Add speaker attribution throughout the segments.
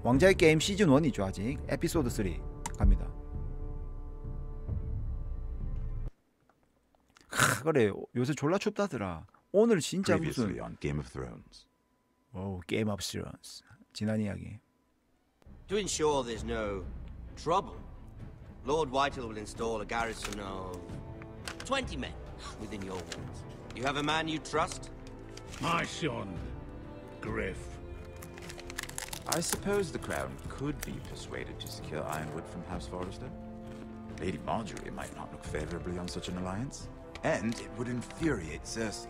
Speaker 1: 왕좌의 게임 시즌 1이죠. 아직 에피소드 3 갑니다. 그래 요새 졸라 춥다더라. 오늘 진짜 무슨
Speaker 2: Game of Thrones.
Speaker 1: 오, Game of Thrones. 지난 이야기.
Speaker 3: To ensure there's no trouble, Lord Whitehall will install a garrison of 20 men within your walls. You have a man you trust?
Speaker 4: My son, Griff.
Speaker 2: I suppose the Crown could be persuaded to secure Ironwood from House Forrester. Lady Marjorie might not look favorably on such an alliance. And it would infuriate Cersei.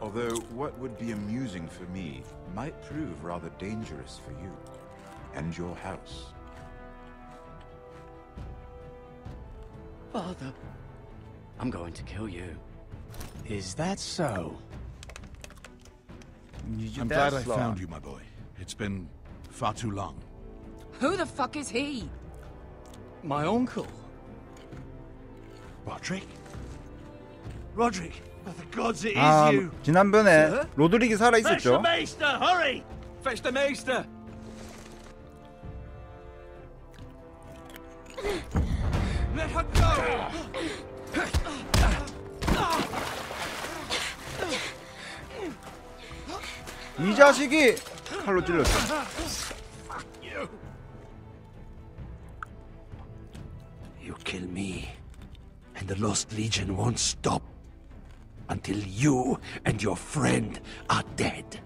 Speaker 2: Although what would be amusing for me might prove rather dangerous for you and your house.
Speaker 5: Father, I'm going to kill you. Is that so?
Speaker 4: I'm glad I found you, my boy. It's been far too long.
Speaker 6: Who the fuck is he?
Speaker 5: My uncle.
Speaker 4: Roderick? Roderick, for the gods it is
Speaker 1: 아,
Speaker 4: you!
Speaker 1: 지난번에 로드릭이 살아
Speaker 4: Fetch the
Speaker 1: 있었죠.
Speaker 4: Maester, hurry! Fetch the Maester! Let her go!
Speaker 1: 이 자식이 칼로 찔렀어.
Speaker 7: You kill me, and the Lost Legion won't stop until you and your friend are dead.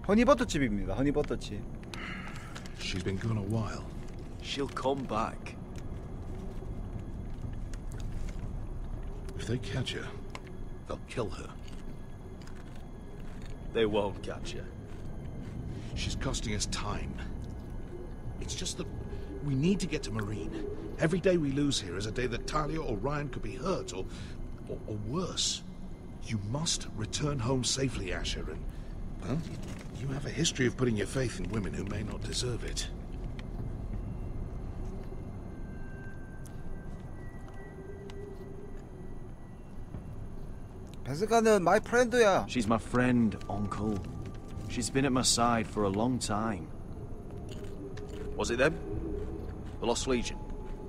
Speaker 1: 허니버터칩입니다. 허니버터칩.
Speaker 4: She's been gone a while.
Speaker 7: She'll come back.
Speaker 4: If they catch her, they'll kill her.
Speaker 7: They won't catch her.
Speaker 4: She's costing us time. It's just that we need to get to Marine. Every day we lose here is a day that Talia or Ryan could be hurt, or worse. You must return home safely, Asher, and, well, you have a history of putting your faith in women who may not deserve it.
Speaker 1: 베스가는 my friend야.
Speaker 7: She's my friend, Uncle. She's been at my side for a long time. Was it them? The Lost Legion?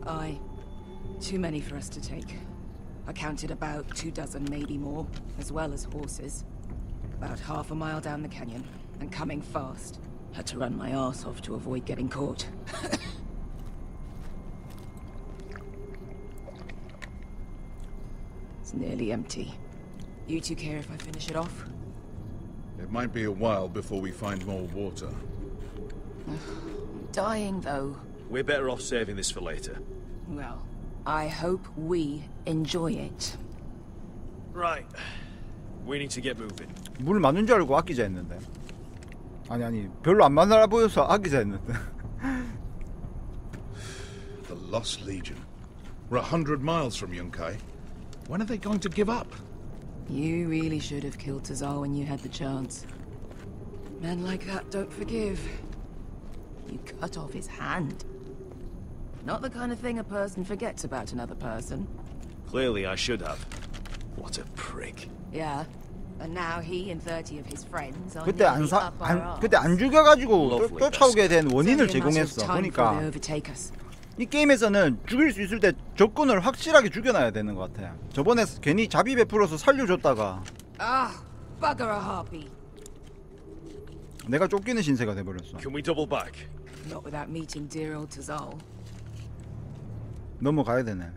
Speaker 6: Aye. Too many for us to take. I counted about 24, maybe more, as well as horses. About half a mile down the canyon, and coming fast. Had to run my arse off to avoid getting caught. It's nearly empty. You two care if I finish it off?
Speaker 4: It might be a while before we find more water.
Speaker 6: I'm dying, though.
Speaker 7: We're better off saving this for later.
Speaker 6: Well, I hope we enjoy it.
Speaker 7: Right. We need to get moving.
Speaker 1: 물 많은 줄 알고 아끼자 했는데. 아니 별로 안 많아 보여서 아끼자 했는데.
Speaker 4: The Lost Legion. We're 100 miles from Yunkai. When are they going to give up?
Speaker 6: You really should have killed Tazar when you had the chance. Men like that don't forgive. You cut off his hand. Not the kind of thing a person forgets about another person.
Speaker 7: Clearly I should have. What a prick.
Speaker 6: Yeah. And now he and 30 of his friends are
Speaker 1: 그때 그때 안 죽여가지고 쫓아오게 된 원인을 제공했어. 보니까 이 게임에서는 죽일 수 있을 때 적군을 확실하게 죽여놔야 되는 것 같아. 저번에 괜히 자비 베풀어서 살려줬다가
Speaker 6: bugger a harpy.
Speaker 1: 내가 쫓기는 신세가 돼버렸어.
Speaker 7: Can we double back?
Speaker 6: Not without meeting dear old Tazal.
Speaker 1: 넘어가야 되네.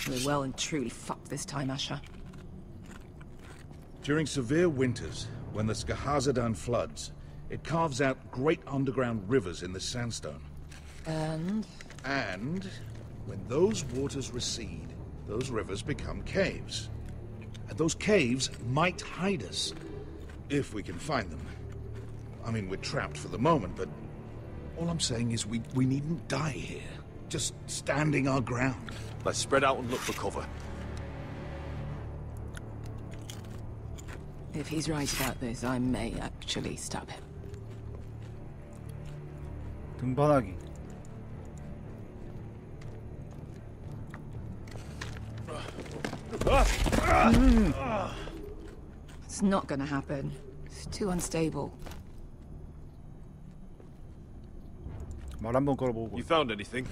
Speaker 6: We're well and truly fucked this time, Asher.
Speaker 4: During severe winters, when the Skahazadan floods, it carves out great underground rivers in the sandstone. And when those waters recede, those rivers become caves. And those caves might hide us, if we can find them. I mean, we're trapped for the moment, but all I'm saying is we needn't die here, just standing our ground.
Speaker 7: Let's spread out and look for cover.
Speaker 6: If he's right about this, I may actually stop him.
Speaker 1: 등반하기.
Speaker 6: It's not gonna happen. It's too unstable.
Speaker 1: 말 한번 걸어보고.
Speaker 8: You found anything?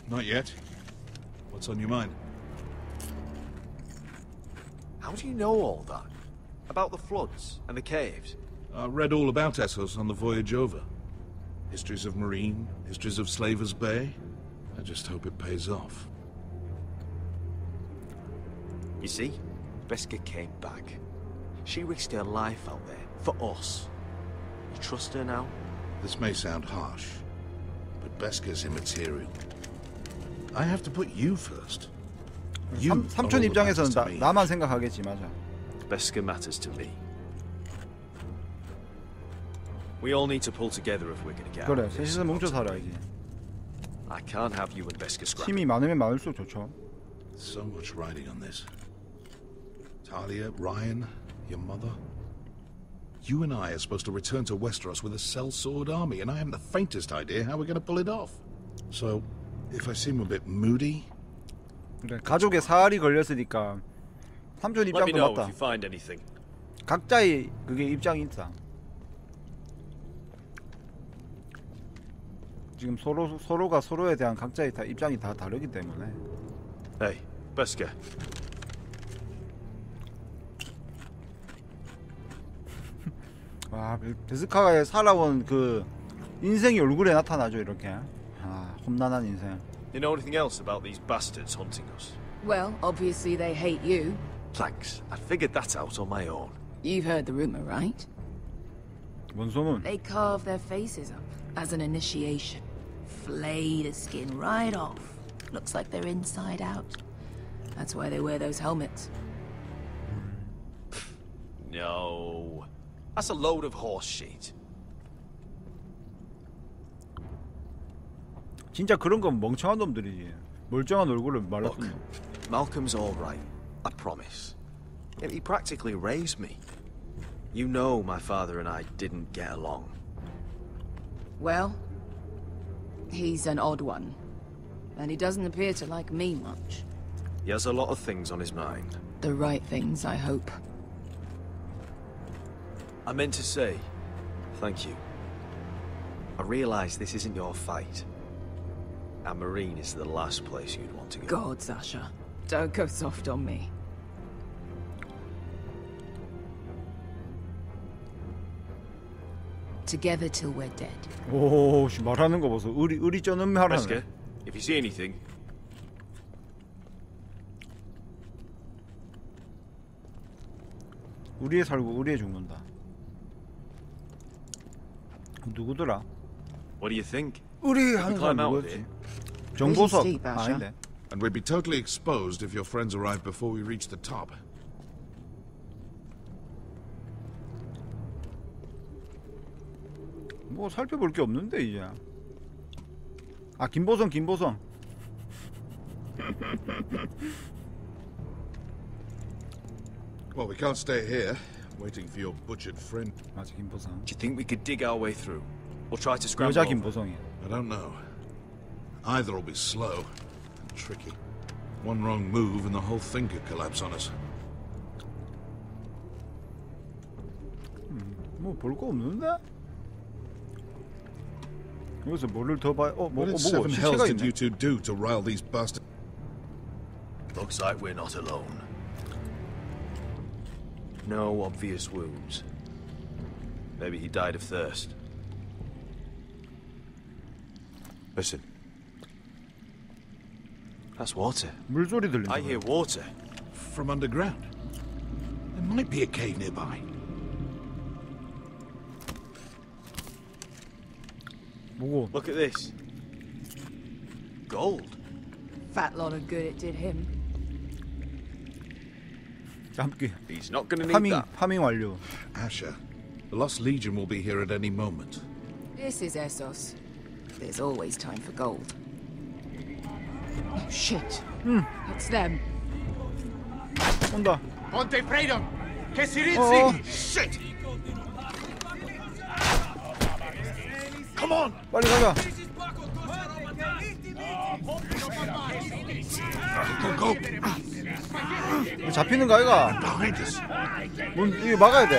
Speaker 4: Not yet. What's on your mind?
Speaker 8: How do you know all that? About the floods and the caves?
Speaker 4: I read all about Essos on the voyage over. Histories of Marine, histories of Slavers Bay. I just hope it pays off.
Speaker 8: You see, Beskha came back. She risked her life out there for us. You trust her now?
Speaker 4: This may sound harsh, but Beskha's immaterial. I have to put you first.
Speaker 1: 삼촌 입장에서는 나만 생각하겠지, 맞아.
Speaker 8: Beskha matters to me. We all need to pull together if we're going to get out
Speaker 1: 그래,
Speaker 8: of this.
Speaker 1: 셋이서 뭉쳐 살아야지.
Speaker 8: I can't have you and Beskha scrap.
Speaker 1: 힘이 많으면 많을수록 좋죠.
Speaker 4: So much riding on this. Talia, Ryan, your mother. You and I are supposed to return to Westeros with a sellsword army, and I haven't the faintest idea how we're going to pull it off. So, if I seem a bit moody...
Speaker 1: 그래, 가족에 사활이 걸렸으니까 삼촌
Speaker 8: Let me
Speaker 1: 입장도
Speaker 8: know if
Speaker 1: 맞다.
Speaker 8: you find anything.
Speaker 1: 각자의 그게 입장이 있다. 지금 서로가 서로에 대한 각자의 입장이 다 다르기 때문에.
Speaker 8: Hey, Beskha.
Speaker 1: 와, 베스카가 살아온 그 인생이 얼굴에 나타나죠, 이렇게. 아, 험난한 인생.
Speaker 8: You know anything else about these bastards hunting us?
Speaker 6: Well, obviously they hate you.
Speaker 8: Thanks. I figured that out on my own.
Speaker 6: You've heard the rumor, right?
Speaker 1: 뭔 소문?
Speaker 6: They carve their faces up as an initiation. Flay the skin right off. Looks like they're inside out. That's why they wear those helmets.
Speaker 8: No. That's a load of horse shit.
Speaker 1: 진짜 그런 건 멍청한 놈들이지. 멀쩡한 얼굴을 말랐군.
Speaker 8: Look, Malcolm's all right. I promise. He practically raised me. You know my father and I didn't get along.
Speaker 6: Well, he's an odd one. And he doesn't appear to like me much.
Speaker 8: He has a lot of things on his mind.
Speaker 6: The right things, I hope.
Speaker 8: I meant to say, thank you. I realize this isn't your fight. And Marine is the last place you'd want to go.
Speaker 6: God, Sasha. Don't go soft on me. Together till we're dead.
Speaker 1: 오, 말하는 거 보소. 의리 쩌는 말
Speaker 8: Beskha,
Speaker 1: 하네.
Speaker 8: if you see anything,
Speaker 1: 우리에 살고 우리에 죽는다. 누구더라?
Speaker 8: what do you think?
Speaker 1: 우리
Speaker 8: If we
Speaker 1: 하는 사람
Speaker 8: climb out of
Speaker 1: 누구였지?
Speaker 8: here,
Speaker 1: 정보석.
Speaker 6: Really steep, Asha.
Speaker 1: 아닌데.
Speaker 4: And we'd be totally exposed if your friends arrived before we reached the top.
Speaker 1: 뭐 살펴볼 게 없는데 이제. 아, 김보성.
Speaker 4: Well, we can't stay here, waiting for your butchered friend.
Speaker 1: 맞아, 김보성.
Speaker 8: do you think we could dig our way through? Or try to scramble
Speaker 1: 여자
Speaker 8: over?
Speaker 1: 김보성이.
Speaker 4: I don't know. Either will be slow and tricky. One wrong move and the whole thing could collapse on us.
Speaker 1: 뭐 볼 거 없는데? 여기서 뭐를 더 봐요? 뭐
Speaker 4: What in seven hells
Speaker 1: 시체가
Speaker 4: did you
Speaker 1: 있네.
Speaker 4: two do to rile these bastards?
Speaker 8: Looks like we're not alone. No obvious wounds. Maybe he died of thirst. Listen. That's water.
Speaker 1: 물소리 들린다.
Speaker 8: I hear water.
Speaker 4: From underground. There might be a cave nearby.
Speaker 1: 뭐고?
Speaker 8: Look at this. Gold.
Speaker 6: Fat lot of good it did him.
Speaker 1: 함께.
Speaker 8: He's not gonna need that.
Speaker 1: 파밍 완료.
Speaker 4: Asher, the Lost Legion will be here at any moment.
Speaker 6: This is Essos. There's always time for gold. Oh, shit. It's them.
Speaker 1: 온다.
Speaker 9: Ponte freedom! Che si
Speaker 1: 어.
Speaker 9: rizzi! Shit!
Speaker 4: Come on.
Speaker 1: 빨리 가자.
Speaker 4: Go.
Speaker 1: 이거 잡히는 거 아이가?
Speaker 4: Behind us.
Speaker 1: 문 이거 막아야 돼.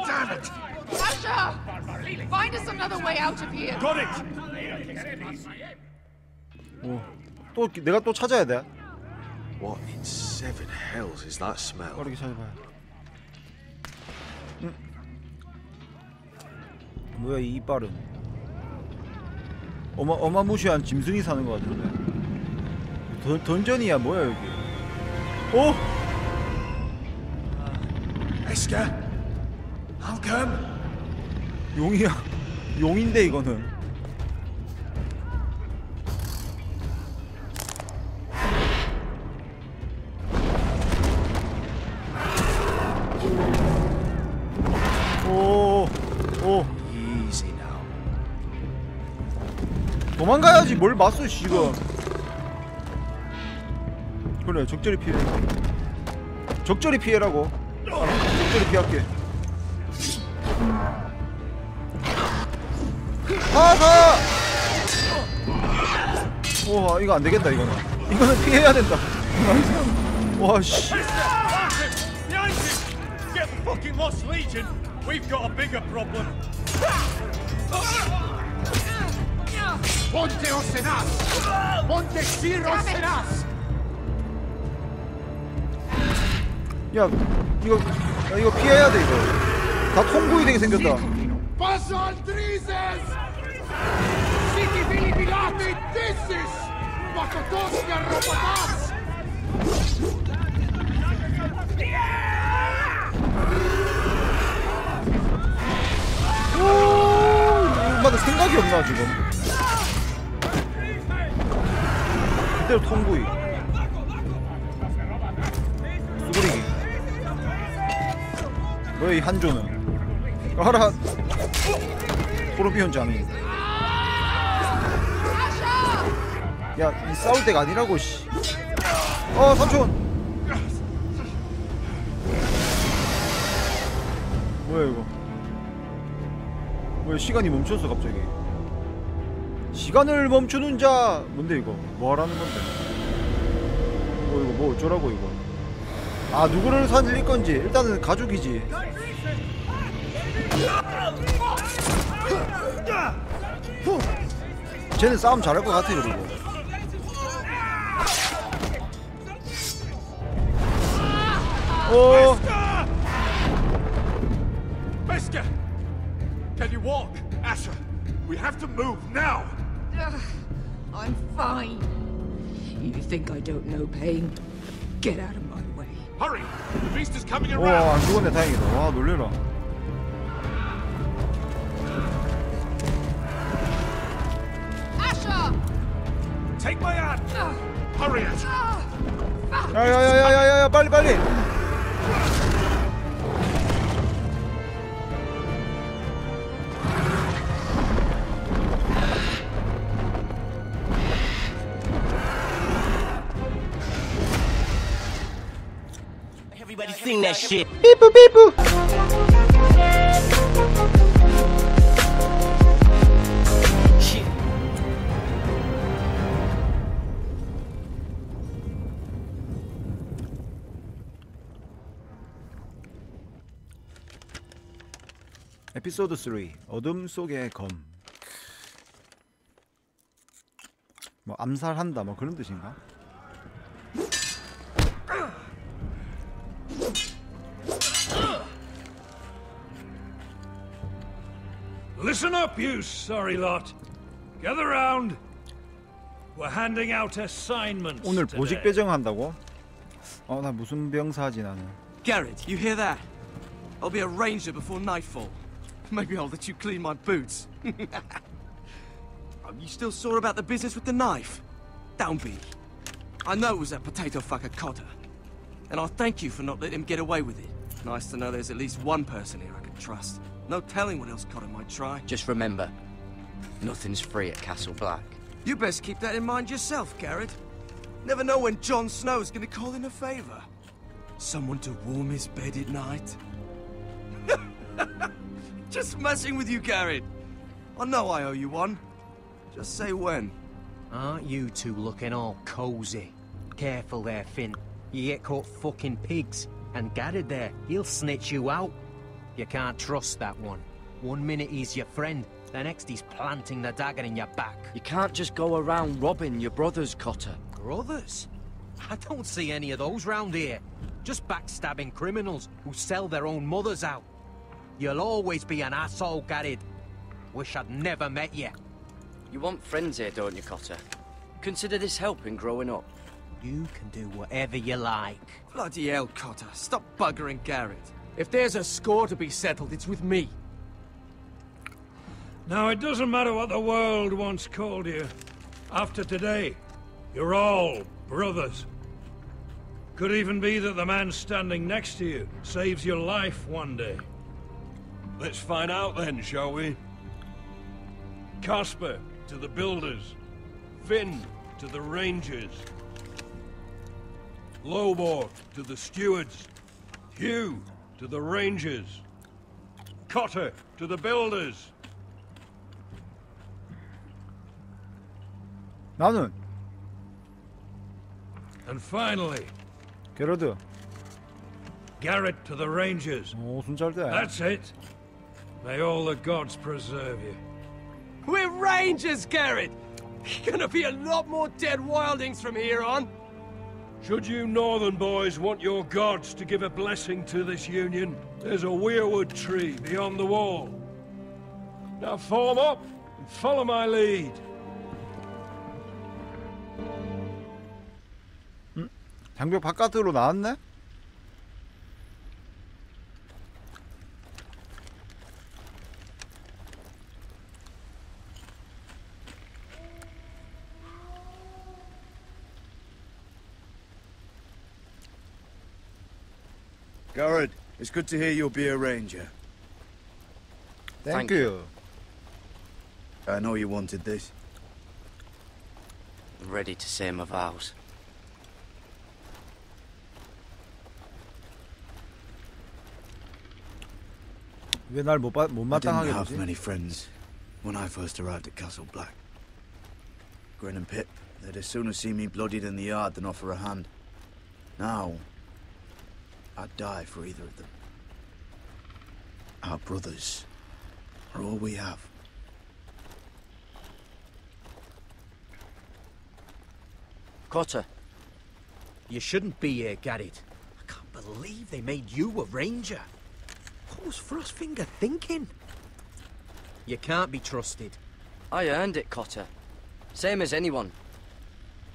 Speaker 4: Damn it.
Speaker 6: Asher! Find us another way out of here.
Speaker 4: Got it.
Speaker 1: 또 내가 또 찾아야 돼.
Speaker 8: What in seven hells is that smell?
Speaker 1: 빠르게 찾아봐요. 뭐야 이 이빨은? 어마무시한 짐승이 사는 것 같은데. 던전이야 뭐야 여기? 어?
Speaker 4: Eska. I'll come.
Speaker 1: 용이야. 용인데 이거는. 오.
Speaker 8: Easy now.
Speaker 1: 도망가야지 뭘 맞서 지금. 그래 적절히 피해. 적절히 피해라고. 적절히 피할게. 가! 와 이거 안 되겠다 이거는. 이거는 피해야 된다. 와 씨.
Speaker 9: Get the fucking Lost Legion! We've got a bigger problem! Ponteos en us! Montesiros en us!
Speaker 1: 야 이거 피해야 돼 이거. 다 통구이 되게 생겼다.
Speaker 9: Paso al Trises! City Billy Bilate Thesis! Makotosnia Robotas!
Speaker 1: 엄마도 생각이 없나 지금. 그대로 통구이. 수그리기. 뭐야 이 한조는. 가라. 토르비온지 아니. 야 이 싸울 때가 아니라고 씨. 삼촌. 뭐야 이거. 왜 시간이 멈췄어 갑자기. 시간을 멈추는 자. 뭔데 이거 뭐하라는 건데. 이거 뭐 어쩌라고 이거. 아 누구를 살릴 건지. 일단은 가족이지. 쟤는 싸움 잘할 것 같아 그리고.
Speaker 9: Eska! Can you walk? Asher, we have to move now!
Speaker 6: I'm fine. You think I don't know pain? Get out of my way.
Speaker 9: Hurry! The beast is coming around!
Speaker 1: 안 죽었네 다행이다. 와 놀래라.
Speaker 6: Asher!
Speaker 9: Take my hand! Hurry, Asher!
Speaker 1: 야야야야야야 빨리.
Speaker 3: Everybody sing that shit.
Speaker 1: 삐뿌 삐뿌. 에피소드 3 어둠 속의 검. 뭐 암살한다 뭐 그런 뜻인가?
Speaker 7: Listen up, you sorry lot. Gather round. We're handing out assignments
Speaker 1: 오늘
Speaker 7: today.
Speaker 1: 보직 배정한다고? 나 무슨 병사지 나는.
Speaker 5: Garrett, you hear that? I'll be a ranger before nightfall. Maybe I'll let you clean my boots. You still sore about the business with the knife? Don't be. I know it was that potato fucker Cotter. And I'll thank you for not letting him get away with it. Nice to know there's at least one person here I can trust. No telling what else Cotter might try.
Speaker 10: Just remember, nothing's free at Castle Black.
Speaker 5: You best keep that in mind yourself, Garrett. Never know when Jon Snow's gonna call in a favor. Someone to warm his bed at night. Just messing with you, Garrett. I know I owe you one. Just say when.
Speaker 11: Aren't you two looking all cozy? Careful there, Finn. You get caught fucking pigs. And Garrett there, he'll snitch you out. You can't trust that one. One minute he's your friend, the next he's planting the dagger in your back.
Speaker 10: You can't just go around robbing your brothers, Cotter.
Speaker 11: Brothers? I don't see any of those round here. Just backstabbing criminals who sell their own mothers out. You'll always be an asshole, Garrett. Wish I'd never met you.
Speaker 10: You want friends here, don't you, Cotter? Consider this helping growing up.
Speaker 11: You can do whatever you like.
Speaker 5: Bloody hell, Cotter. Stop buggering Garrett. If there's a score to be settled, it's with me.
Speaker 12: Now, it doesn't matter what the world once called you. After today, you're all brothers. Could even be that the man standing next to you saves your life one day. Let's find out then, shall we? Casper to the builders. Finn to the rangers. Lobor to the stewards. Hugh to the rangers. Cotter to the builders.
Speaker 1: 나는
Speaker 12: And finally,
Speaker 1: 게러드.
Speaker 12: Garrett to the rangers.
Speaker 1: 오, 손 잘 대.
Speaker 12: That's it. May all the gods preserve you.
Speaker 5: We're rangers, Garrett! Gonna be a lot more dead wildings from here on.
Speaker 12: Should you northern boys want your gods to give a blessing to this union, there's a weirwood tree beyond the wall. Now form up and follow my lead.
Speaker 1: 장벽 바깥으로 나왔네?
Speaker 2: Garrett, it's good to hear you'll be a ranger.
Speaker 1: Thank you.
Speaker 2: I know you wanted this.
Speaker 10: I'm ready to say my vows.
Speaker 1: 왜 날 못
Speaker 2: I didn't
Speaker 1: 마땅하게
Speaker 2: have
Speaker 1: 보지?
Speaker 2: many friends when I first arrived at Castle Black. Grin and Pip, they'd as soon as see me bloodied in the yard than offer a hand. Now, I'd die for either of them. Our brothers are all we have.
Speaker 10: Cotter.
Speaker 11: You shouldn't be here, Garrett. I can't believe they made you a ranger. What was Frostfinger thinking? You can't be trusted.
Speaker 10: I earned it, Cotter. Same as anyone.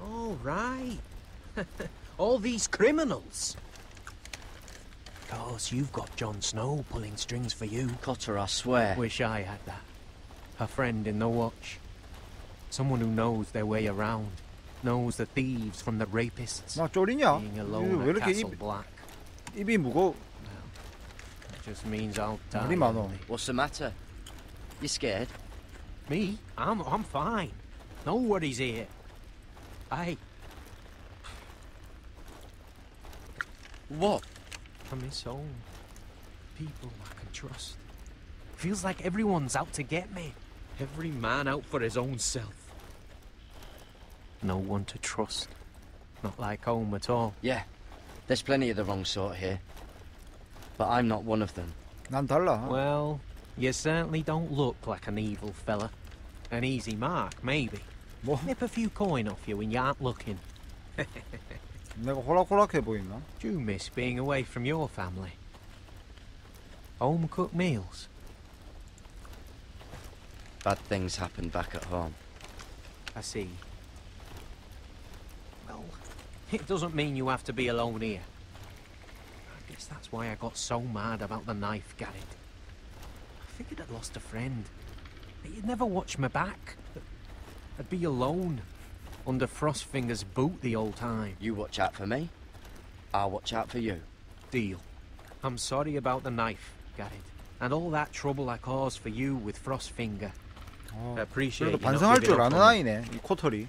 Speaker 11: All right. All these criminals. Because you've got Jon Snow pulling strings for you.
Speaker 10: Cotter, I swear.
Speaker 11: Wish I had that. A friend in the watch. Someone who knows their way around. Knows the thieves from the rapists.
Speaker 1: 나 쫄이냐?
Speaker 11: Being alone
Speaker 1: 왜
Speaker 11: at
Speaker 1: 이렇게
Speaker 11: Castle Black.
Speaker 1: 입이 무거워?
Speaker 11: It just means I'll die.
Speaker 1: 말이 많어.
Speaker 11: early.
Speaker 10: What's the matter? You scared?
Speaker 11: Me? I'm fine. No worries here. I
Speaker 10: What?
Speaker 11: miss home. People I can trust. Feels like everyone's out to get me. Every man out for his own self. No one to trust. Not like home at all.
Speaker 10: Yeah. There's plenty of the wrong sort here. But I'm not one of them.
Speaker 1: 난 달라.
Speaker 11: Well, you certainly don't look like an evil fella. An easy mark, maybe.
Speaker 1: 뭐?
Speaker 11: Nip a few coin off you when you aren't looking.
Speaker 1: 내가 호락호락해 보이나?
Speaker 11: Do you miss being away from your family? Home-cooked meals?
Speaker 10: Bad things happen back at home.
Speaker 11: I see. Well, it doesn't mean you have to be alone here. I guess that's why I got so mad about the knife, Garrett. I figured I'd lost a friend. That you'd never watch my back. That I'd be alone. Under Frostfinger's boot the whole time.
Speaker 10: You watch out for me. I'll watch out for you.
Speaker 11: Deal. I'm sorry about the knife, Garrett. And all that trouble I caused for you with Frostfinger. I appreciate
Speaker 1: 그래도
Speaker 11: you not
Speaker 1: 반성할
Speaker 11: giving
Speaker 1: 줄
Speaker 11: up
Speaker 1: 아는
Speaker 11: on me.
Speaker 1: 아이네. 이 코터리.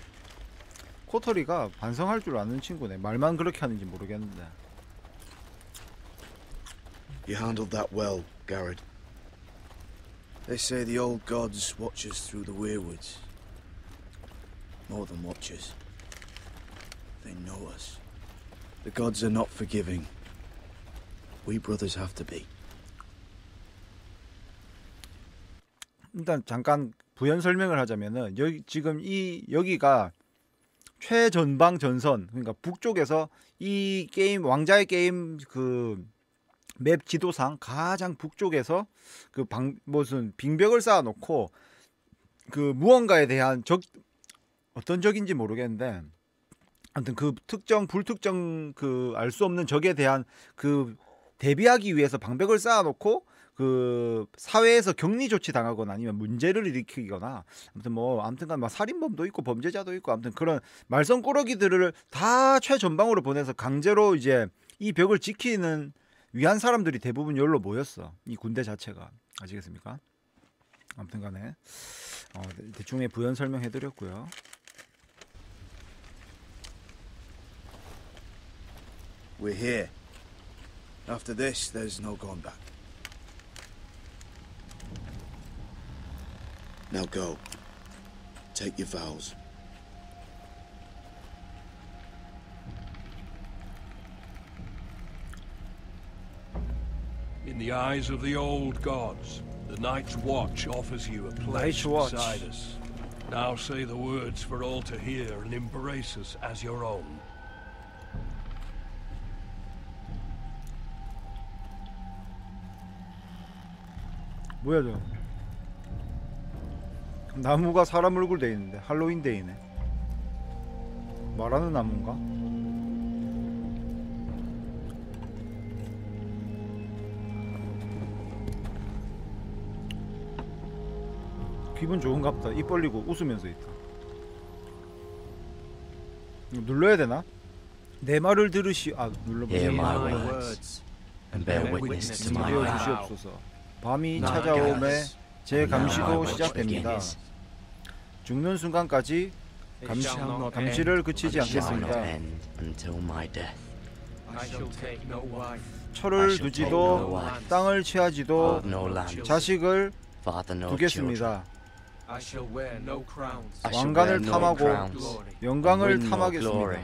Speaker 1: 코터리가 반성할 줄 아는 친구네. 말만 그렇게 하는지 모르겠는데.
Speaker 2: You handled that well, Garrett.
Speaker 13: They say the old gods watch us through the weirwoods. More than watch us. They know us. The gods are not forgiving. We brothers have to be.
Speaker 1: 일단 잠깐 부연 설명을 하자면은 지금 여기가 최전방 전선, 그러니까 북쪽에서 이 게임 왕좌의 게임 그 맵 지도상 가장 북쪽에서 그 무슨 빙벽을 쌓아놓고 그 무언가에 대한 어떤 적인지 모르겠는데 아무튼 그 불특정 그 알 수 없는 적에 대한 그 대비하기 위해서 방벽을 쌓아놓고 그 사회에서 격리 조치 당하거나 아니면 문제를 일으키거나 아무튼간 막 살인범도 있고 범죄자도 있고 아무튼 그런 말썽꾸러기들을 다 최전방으로 보내서 강제로 이제 이 벽을 지키는 위한 사람들이 대부분 여기로 모였어. 이 군대 자체가. 아시겠습니까? 아무튼간에 대충의 부연 설명해드렸고요.
Speaker 13: We're here. After this, there's no going back. Now go. Take your vows.
Speaker 12: In the eyes of the old gods, the Night's Watch offers you a place beside us. Now say the words for all to hear and embrace us as your own.
Speaker 1: 뭐야 저 나무가 사람 얼굴 돼 있는데 할로윈 데이네. 말하는 나무인가? 기분 좋은갑다. 입 벌리고 웃으면서 있다. 눌러야 되나? 내 말을 들으시... 눌러보세요. 주시옵소서. 밤이 찾아오매 제 감시도 시작됩니다. 죽는 순간까지 감시를 그치지 않겠습니다. 철을 두지도 땅을 취하지도 자식을 두겠습니다. 왕관을 탐하고 영광을 탐하겠습니다.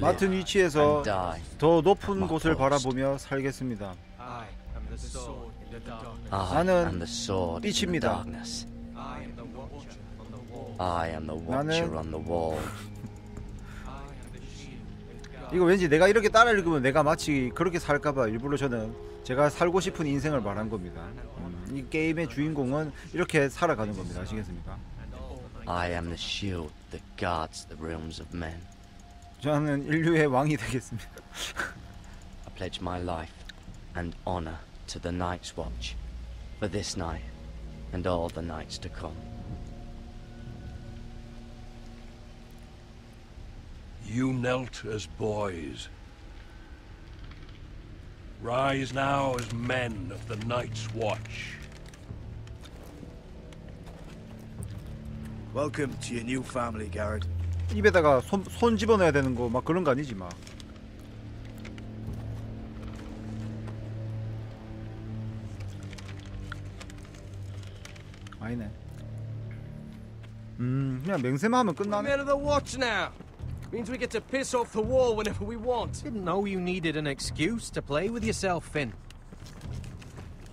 Speaker 1: 맡은 위치에서 더 높은 곳을 바라보며 살겠습니다. 나는 빛입니다. 나는 이거 왠지 내가 이렇게 따라 읽으면 내가 마치 그렇게 살까봐 일부러 저는 제가 살고 싶은 인생을 말한 겁니다. 이 게임의 주인공은 이렇게 살아가는 겁니다. 아시겠습니까?
Speaker 10: I am the shield that guards the realms of men.
Speaker 1: 저는 인류의 왕이 되겠습니다.
Speaker 10: I pledge my life and honor to the Night's Watch for this night and all the nights to come.
Speaker 12: You knelt as boys. Rise now as men of the Night's Watch.
Speaker 13: Welcome to your new family, Garrett.
Speaker 1: 입에다가 손 집어넣어야 되는 거 막 그런 거 아니지 막. 아니네. 그냥 맹세만 하면 끝나네.
Speaker 5: Men of the Watch now. Means we get to piss off the wall whenever we want.
Speaker 11: Didn't know you needed an excuse to play with yourself, Finn.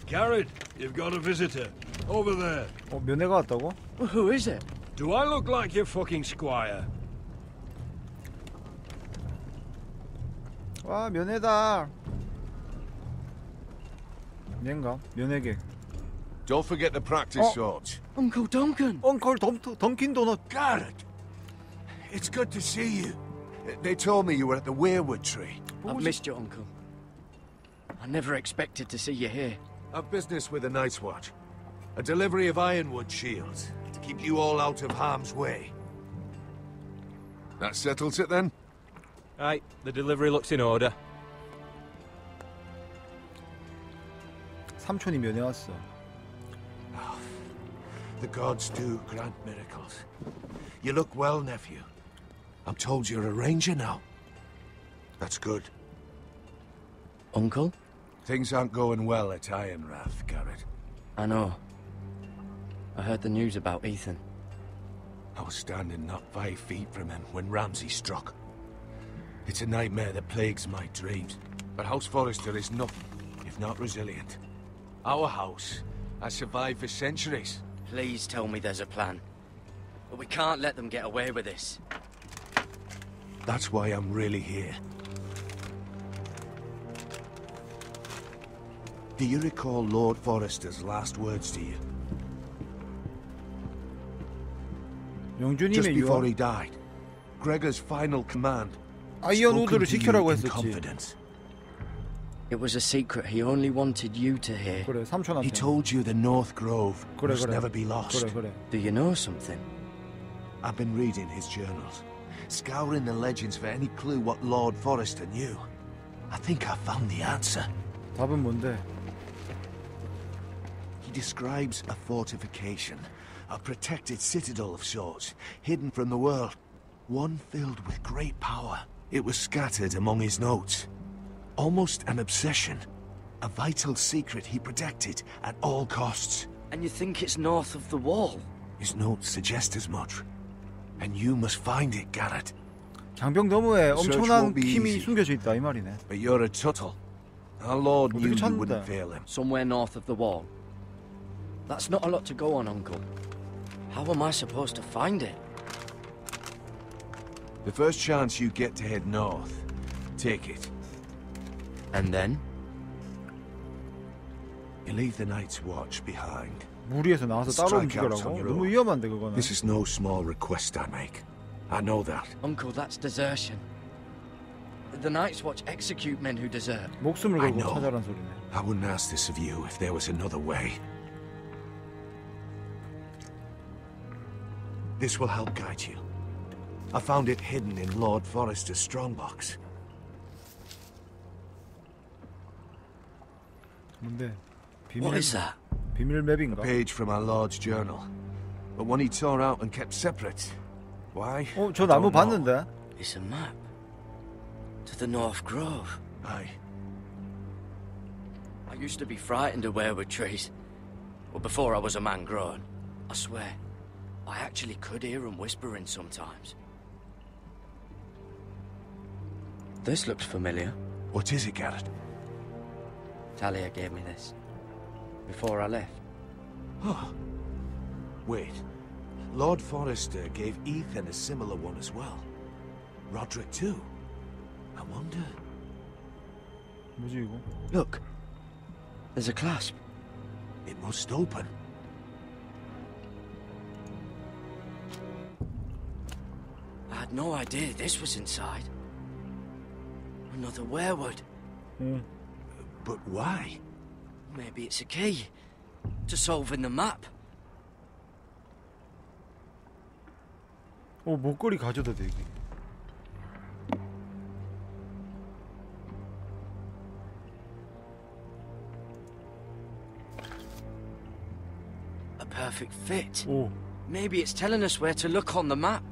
Speaker 12: Garrett, you've got a visitor. Over there.
Speaker 1: 면회가 왔다고?
Speaker 13: Who is it?
Speaker 12: Do I look like your fucking squire?
Speaker 1: 와, 면회다. 얘인가? 면회객.
Speaker 9: Don't forget the practice swords.
Speaker 13: Uncle Duncan.
Speaker 1: Uncle Dunkin 도넛.
Speaker 9: Garrett, it's good to see you. They told me you were at the weirwood tree.
Speaker 7: I've missed you, Uncle. I never expected to see you here.
Speaker 9: I've business with the Night's Watch. A delivery of ironwood shields to keep you all out of harm's way. That settles it then?
Speaker 14: Aye, the delivery looks in order.
Speaker 1: 삼촌이 면회 왔어.
Speaker 9: The gods do grant miracles. You look well, nephew. I'm told you're a ranger now. That's good.
Speaker 10: Uncle?
Speaker 9: Things aren't going well at Ironrath, Garrett.
Speaker 10: I know. I heard the news about Ethan.
Speaker 9: I was standing not 5 feet from him when Ramsay struck. It's a nightmare that plagues my dreams. But House Forrester is nothing if not resilient. Our house has survived for centuries.
Speaker 10: Please tell me there's a plan. But we can't let them get away with this.
Speaker 9: That's why I'm really here. Do you recall Lord Forrester's last words to you? Just before he died, Gregor's final command.
Speaker 1: 아이언 우드를 지켜라고 했었지.
Speaker 9: Confidence.
Speaker 10: It was a secret he only wanted you to hear.
Speaker 1: 그래, 삼촌한테.
Speaker 9: He told you the North Grove must never be lost.
Speaker 1: 그래.
Speaker 10: Do you know something?
Speaker 9: I've been reading his journals, scouring the legends for any clue what Lord Forrester knew. I think I found the answer.
Speaker 1: 답은 뭔데?
Speaker 9: He describes a fortification, a protected citadel of sorts, hidden from the world, one filled with great power. It was scattered among his notes. Almost an obsession, a vital secret he protected at all costs.
Speaker 10: And you think it's north of the wall?
Speaker 9: His notes suggest as much. And you must find it, Garrett.
Speaker 1: 장벽 너머에 엄청난 힘이 숨겨져 있다 이 말이네.
Speaker 9: But you're a Tuttle. Our Lord knew you wouldn't fail him.
Speaker 10: Somewhere north of the wall. That's not a lot to go on, Uncle. How am I supposed to find it?
Speaker 9: The first chance you get to head north, take it.
Speaker 10: And then?
Speaker 9: You leave the Night's Watch behind.
Speaker 1: 무리에서 나와서 따로 움직여라고? 너무 위험한데 그거는.
Speaker 9: This is no small request I make. I know that.
Speaker 10: Uncle, that's desertion. The Night's Watch execute men who desert.
Speaker 1: 목숨을 걸고 찾아란 소리네.
Speaker 9: I wouldn't ask this of you if there was another way. This will help guide you. I found it hidden in Lord Forrester's strongbox.
Speaker 1: 뭔데?
Speaker 10: What is that?
Speaker 1: 비밀 맵인가?
Speaker 9: A page from our Lord's journal, but one he tore out and kept separate. Why?
Speaker 1: 저 나무 봤는데?
Speaker 10: It's a map to the North Grove.
Speaker 9: Aye.
Speaker 10: I used to be frightened of weirwood trees, but before I was a man grown, I swear, I actually could hear them whispering sometimes. This looks familiar.
Speaker 9: What is it, Garrett?
Speaker 10: Talia gave me this before I left.
Speaker 9: Oh. Wait. Lord Forrester gave Ethan a similar one as well. Roderick too. I wonder...
Speaker 1: 뭐지 이거?
Speaker 10: Look. There's a clasp.
Speaker 9: It must open.
Speaker 10: I had no idea this was inside. Another weirwood.
Speaker 9: But why?
Speaker 10: Maybe it's a key to solving the map.
Speaker 1: 목걸이 가져다 대기.
Speaker 10: A perfect fit.
Speaker 1: 오.
Speaker 10: Maybe it's telling us where to look on the map.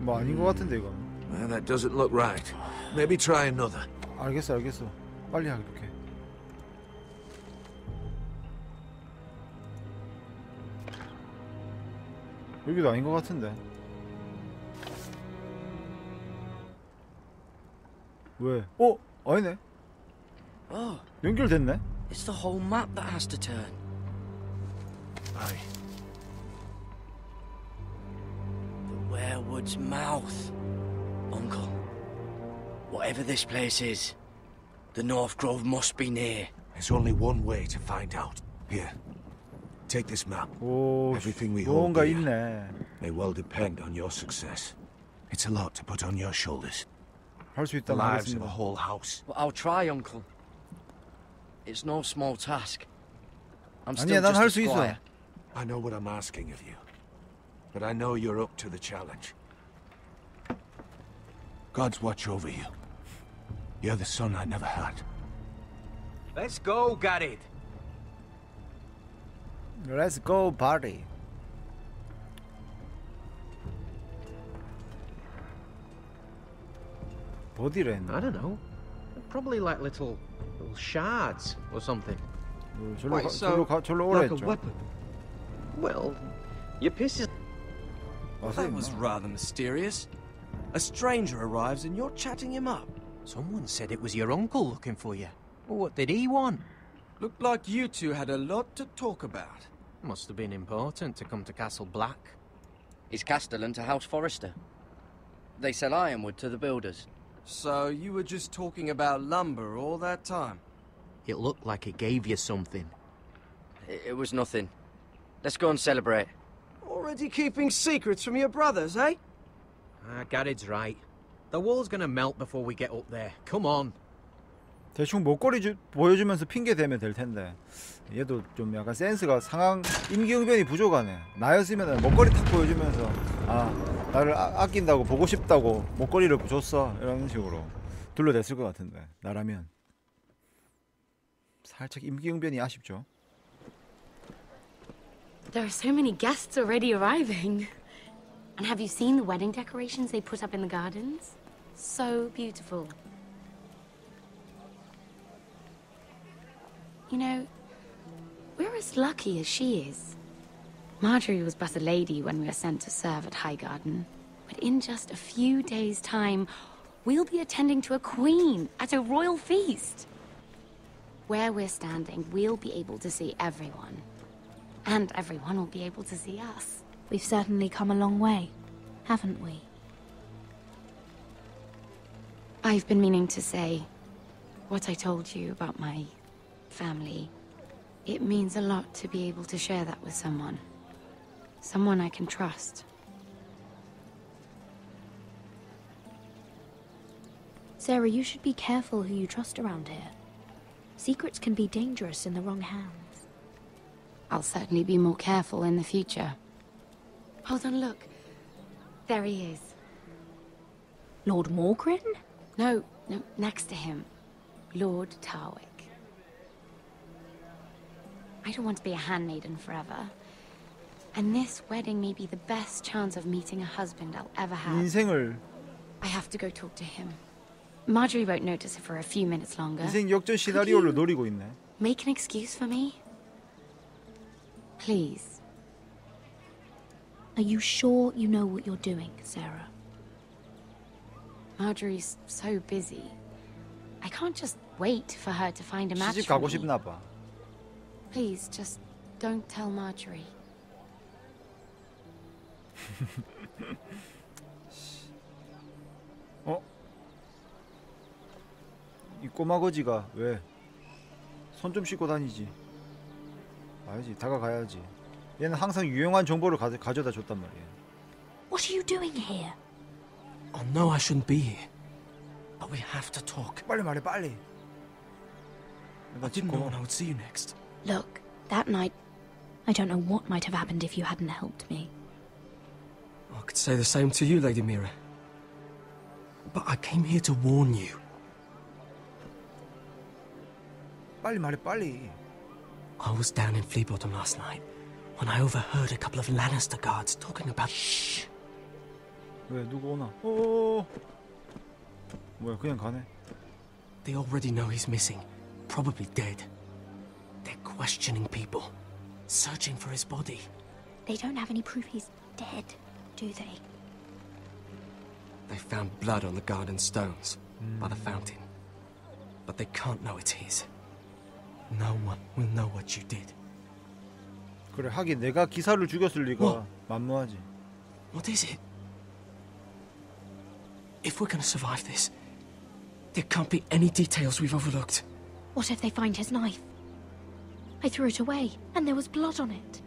Speaker 1: 뭐 아닌 것 같은데 이거.
Speaker 9: Well, that doesn't look right. Maybe try another.
Speaker 1: 알겠어. 빨리 하게. 여기도 아닌 것 같은데. 왜? 아니네.
Speaker 10: Oh.
Speaker 1: 연결됐네.
Speaker 10: It's the whole map that has to turn.
Speaker 9: Aye.
Speaker 10: The weirwood's mouth. Uncle, whatever this place is, the North Grove must be near.
Speaker 9: There's only one way to find out. Here, take this map. Everything we hold
Speaker 1: 뭔가
Speaker 9: dear
Speaker 1: 있네.
Speaker 9: may well depend on your success. It's a lot to put on your shoulders.
Speaker 1: 할 수
Speaker 9: The
Speaker 1: 있다고
Speaker 9: lives of
Speaker 1: 하겠습니다.
Speaker 9: a whole house.
Speaker 10: But I'll try, Uncle. It's no small task. I'm
Speaker 1: 아니야,
Speaker 10: still
Speaker 1: 난 할
Speaker 10: just
Speaker 1: 수
Speaker 10: a
Speaker 1: 있어.
Speaker 10: squire.
Speaker 9: I know what I'm asking of you, but I know you're up to the challenge. Gods watch over you. You're the son I never had.
Speaker 11: Let's go, Garrett.
Speaker 1: Let's go party. 어디래?
Speaker 11: I don't know. Probably like little shards or something.
Speaker 1: 절로
Speaker 5: like a
Speaker 1: 오랬죠.
Speaker 5: weapon.
Speaker 11: Well, your piss is...
Speaker 5: That was rather mysterious. A stranger arrives and you're chatting him up.
Speaker 11: Someone said it was your uncle looking for you. What did he want?
Speaker 5: Looked like you two had a lot to talk about.
Speaker 11: Must have been important to come to Castle Black.
Speaker 10: It's Castellan to House Forrester. They sell ironwood to the builders.
Speaker 5: So you were just talking about lumber all that time?
Speaker 11: It looked like it gave you something.
Speaker 10: It was nothing. Let's go and celebrate.
Speaker 5: Already keeping secrets from your brothers, eh?
Speaker 11: Garrett's right. The wall's gonna melt before we get up there. Come on.
Speaker 1: 대충 목걸이 보여주면서 핑계 대면 될 텐데 얘도 좀 약간 센스가 상황 임기응변이 부족하네. 나였으면 목걸이 탁 보여주면서 아 나를 아낀다고 보고 싶다고 목걸이를 줬어 이런 식으로 둘러댔을 것 같은데 나라면 살짝 임기응변이 아쉽죠.
Speaker 15: There are so many guests already arriving. And have you seen the wedding decorations they put up in the gardens? So beautiful. You know, we're as lucky as she is. Marjorie was but a lady when we were sent to serve at Highgarden. But in just a few days' time, we'll be attending to a queen at a royal feast. Where we're standing, we'll be able to see everyone. And everyone will be able to see us.
Speaker 16: We've certainly come a long way, haven't we?
Speaker 15: I've been meaning to say what I told you about my family. It means a lot to be able to share that with someone. Someone I can trust.
Speaker 16: Sarah, you should be careful who you trust around here. Secrets can be dangerous in the wrong hands.
Speaker 15: I'll certainly be more careful in the future. Hold on, look. There he is.
Speaker 16: Lord Morgrin?
Speaker 15: No, next to him. Lord Tarwick. I don't want to be a handmaiden forever. And this wedding may be the best chance of meeting a husband I'll ever have.
Speaker 1: 인생을
Speaker 15: I have to go talk to him. Marjorie won't notice it for a few minutes longer.
Speaker 1: 인생 역전 시나리오를 노리고 있네.
Speaker 15: Make an excuse for me? Please.
Speaker 16: Are you sure you know what you're doing, Sarah?
Speaker 15: Marjorie's so busy. I can't just wait for her to find a match
Speaker 1: 시집
Speaker 15: for
Speaker 1: 가고
Speaker 15: me.
Speaker 1: 싶나 봐.
Speaker 15: Please, just don't tell Marjorie.
Speaker 1: 어? 이 꼬마거지가 왜? 손 좀 씻고 다니지. 알지, 다가가야지. 얘는 항상 유용한 정보를 가져다 줬단 말이야.
Speaker 16: What are you doing here?
Speaker 5: I know I shouldn't be here, but we have to talk.
Speaker 1: 빨리 말해, 빨리.
Speaker 5: I didn't know when I would see you next.
Speaker 16: Look, that night, I don't know what might have happened if you hadn't helped me.
Speaker 5: I could say the same to you, Lady Mira. But I came here to warn you.
Speaker 1: 빨리 말해, 빨리.
Speaker 5: I was down in Fleabottom last night when I overheard a couple of Lannister guards talking about... Shh!
Speaker 1: 왜, 누구 오나? 오. 뭐야, 그냥 가네.
Speaker 5: They already know he's missing. Probably dead. They're questioning people. Searching for his body.
Speaker 16: They don't have any proof he's dead, do they?
Speaker 5: They found blood on the garden stones by the fountain. But they can't know it's his. No one will know what you did.
Speaker 1: 그래, 하긴 내가 기사를 죽였을 리가 만무하지.
Speaker 5: What is it? If we're gonna survive this, there can't be any details we've overlooked.
Speaker 16: What if they find his knife? I threw it away, and there was blood on it.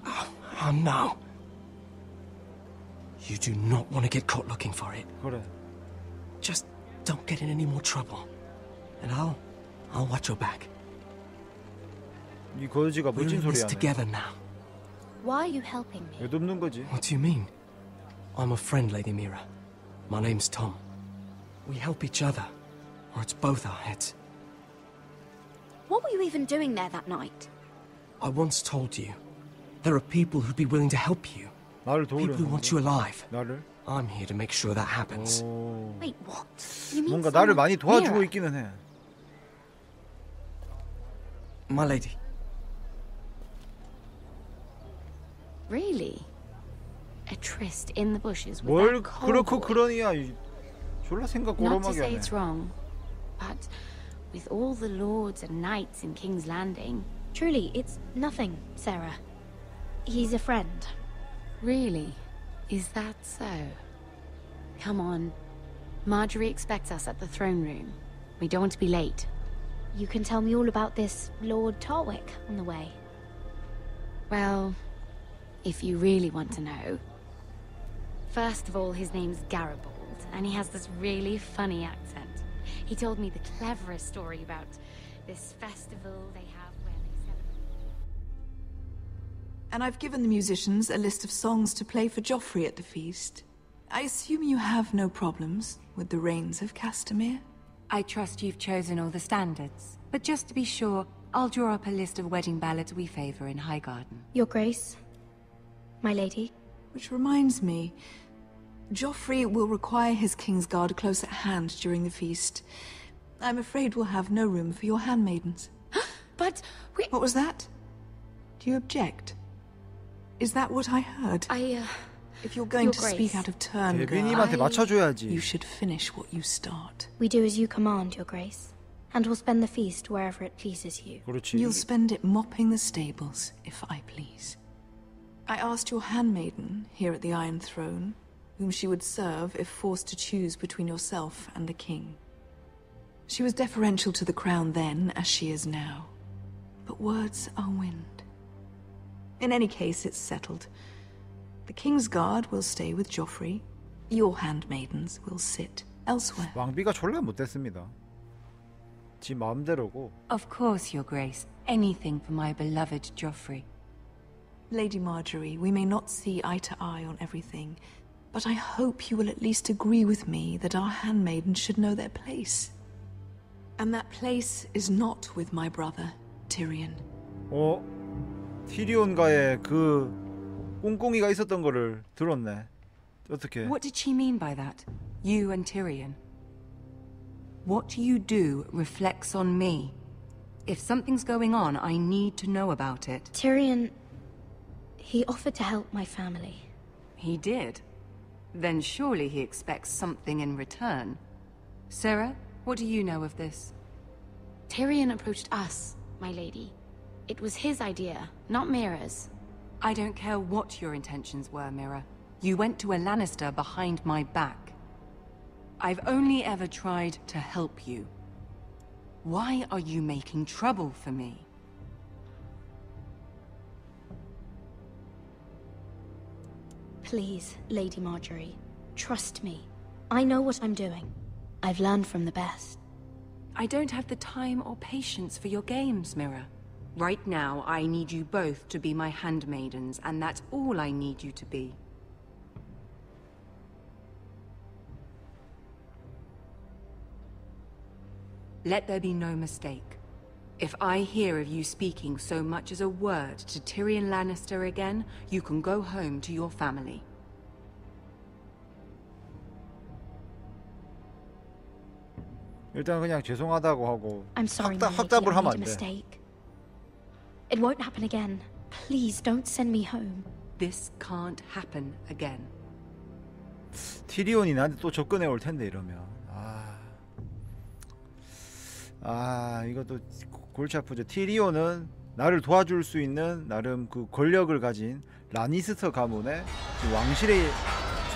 Speaker 5: Oh no. You do not want to get caught looking for it.
Speaker 1: 그래.
Speaker 5: Just don't get in any more trouble. And I'll watch your back.
Speaker 1: 이 거지가
Speaker 5: We're
Speaker 1: 멋진
Speaker 5: in
Speaker 1: 소리
Speaker 5: this
Speaker 1: 하네.
Speaker 5: together now.
Speaker 16: Why are you helping me?
Speaker 1: 왜 돕는 거지?
Speaker 5: What do you mean? I'm a friend, Lady Mira. My name's Tom. We help each other, or it's both our heads.
Speaker 16: What were you even doing there that night?
Speaker 5: I once told you, there are people who'd be willing to help you. People who want you alive. I'm here to make sure that happens.
Speaker 16: Wait, what? You mean
Speaker 1: 뭔가 나를 많이 도와주고
Speaker 16: Mira?
Speaker 1: 있기는 해.
Speaker 5: My lady.
Speaker 15: Really? A tryst in the bushes with
Speaker 1: 뭘
Speaker 15: that cold
Speaker 1: 그렇고
Speaker 15: boy?
Speaker 1: 그러니야. 졸라 생각
Speaker 15: Not to
Speaker 1: 꼬름하게
Speaker 15: say
Speaker 1: 하네.
Speaker 15: it's wrong, but with all the lords and knights in King's Landing...
Speaker 16: Truly, it's nothing, Sarah. He's a friend.
Speaker 15: Really? Is that so? Come on. Marjorie expects us at the throne room. We don't want to be late.
Speaker 16: You can tell me all about this Lord Tarwick on the way.
Speaker 15: Well, if you really want to know. First of all, his name's Garibald, and he has this really funny accent. He told me the cleverest story about this festival they have where they celebrate.
Speaker 17: And I've given the musicians a list of songs to play for Joffrey at the feast. I assume you have no problems with the Rains of Castamere?
Speaker 6: I trust you've chosen all the standards. But just to be sure, I'll draw up a list of wedding ballads we favor in Highgarden.
Speaker 16: Your Grace, my lady.
Speaker 17: Which reminds me, Joffrey will require his Kingsguard close at hand during the feast. I'm afraid we'll have no room for your handmaidens.
Speaker 15: But we...
Speaker 17: What was that? Do you object? Is that what I heard? If you're going
Speaker 16: Your
Speaker 17: to
Speaker 16: Grace.
Speaker 17: speak out of turn,
Speaker 1: 대변인한테 맞춰줘야지.
Speaker 17: you should finish what you start.
Speaker 16: We do as you command, Your Grace. And we'll spend the feast wherever it pleases you.
Speaker 1: 그렇지.
Speaker 17: You'll spend it mopping the stables, if I please. I asked your handmaiden, here at the Iron Throne, whom she would serve if forced to choose between yourself and the king. She was deferential to the crown then, as she is now. But words are wind. In any case, it's settled. The Kingsguard will stay with Joffrey. Your handmaidens will sit elsewhere.
Speaker 1: 왕비가 졸라 못됐습니다. 지 마음대로고.
Speaker 6: Of course, Your Grace. Anything for my beloved Joffrey.
Speaker 17: Lady Marjorie, we may not see eye to eye on everything, but I hope you will at least agree with me that our handmaidens should know their place. And that place is not with my brother, Tyrion.
Speaker 1: 티리온과의 그 꿍꿍이가 있었던 거를 들었네. 어떻게?
Speaker 6: What did she mean by that? You and Tyrion? What you do reflects on me. If something's going on, I need to know about it.
Speaker 16: Tyrion... he offered to help my family.
Speaker 6: He did? Then surely he expects something in return. Sarah, what do you know of this?
Speaker 15: Tyrion approached us, my lady. It was his idea, not Mira's.
Speaker 6: I don't care what your intentions were, Mira. You went to a Lannister behind my back. I've only ever tried to help you. Why are you making trouble for me?
Speaker 16: Please, Lady Marjorie, trust me. I know what I'm doing. I've learned from the best.
Speaker 6: I don't have the time or patience for your games, Mira. Right now, I need you both to be my handmaidens, and that's all I need you to be. Let there be no mistake. If I hear of you speaking so much as a word to Tyrion Lannister again, you can go home to your family.
Speaker 1: 일단 그냥 죄송하다고 하고
Speaker 16: I'm sorry, my lady,
Speaker 1: 확답을
Speaker 16: I
Speaker 1: 하면
Speaker 16: made
Speaker 1: 안
Speaker 16: a
Speaker 1: 돼.
Speaker 16: mistake. It won't happen again. Please don't send me home.
Speaker 6: This can't happen again.
Speaker 1: 티리온이 나한테 또 접근해 올 텐데 이러면 이것도 골치 아프죠. 티리온은 나를 도와줄 수 있는 나름 그 권력을 가진 라니스터 가문의 왕실에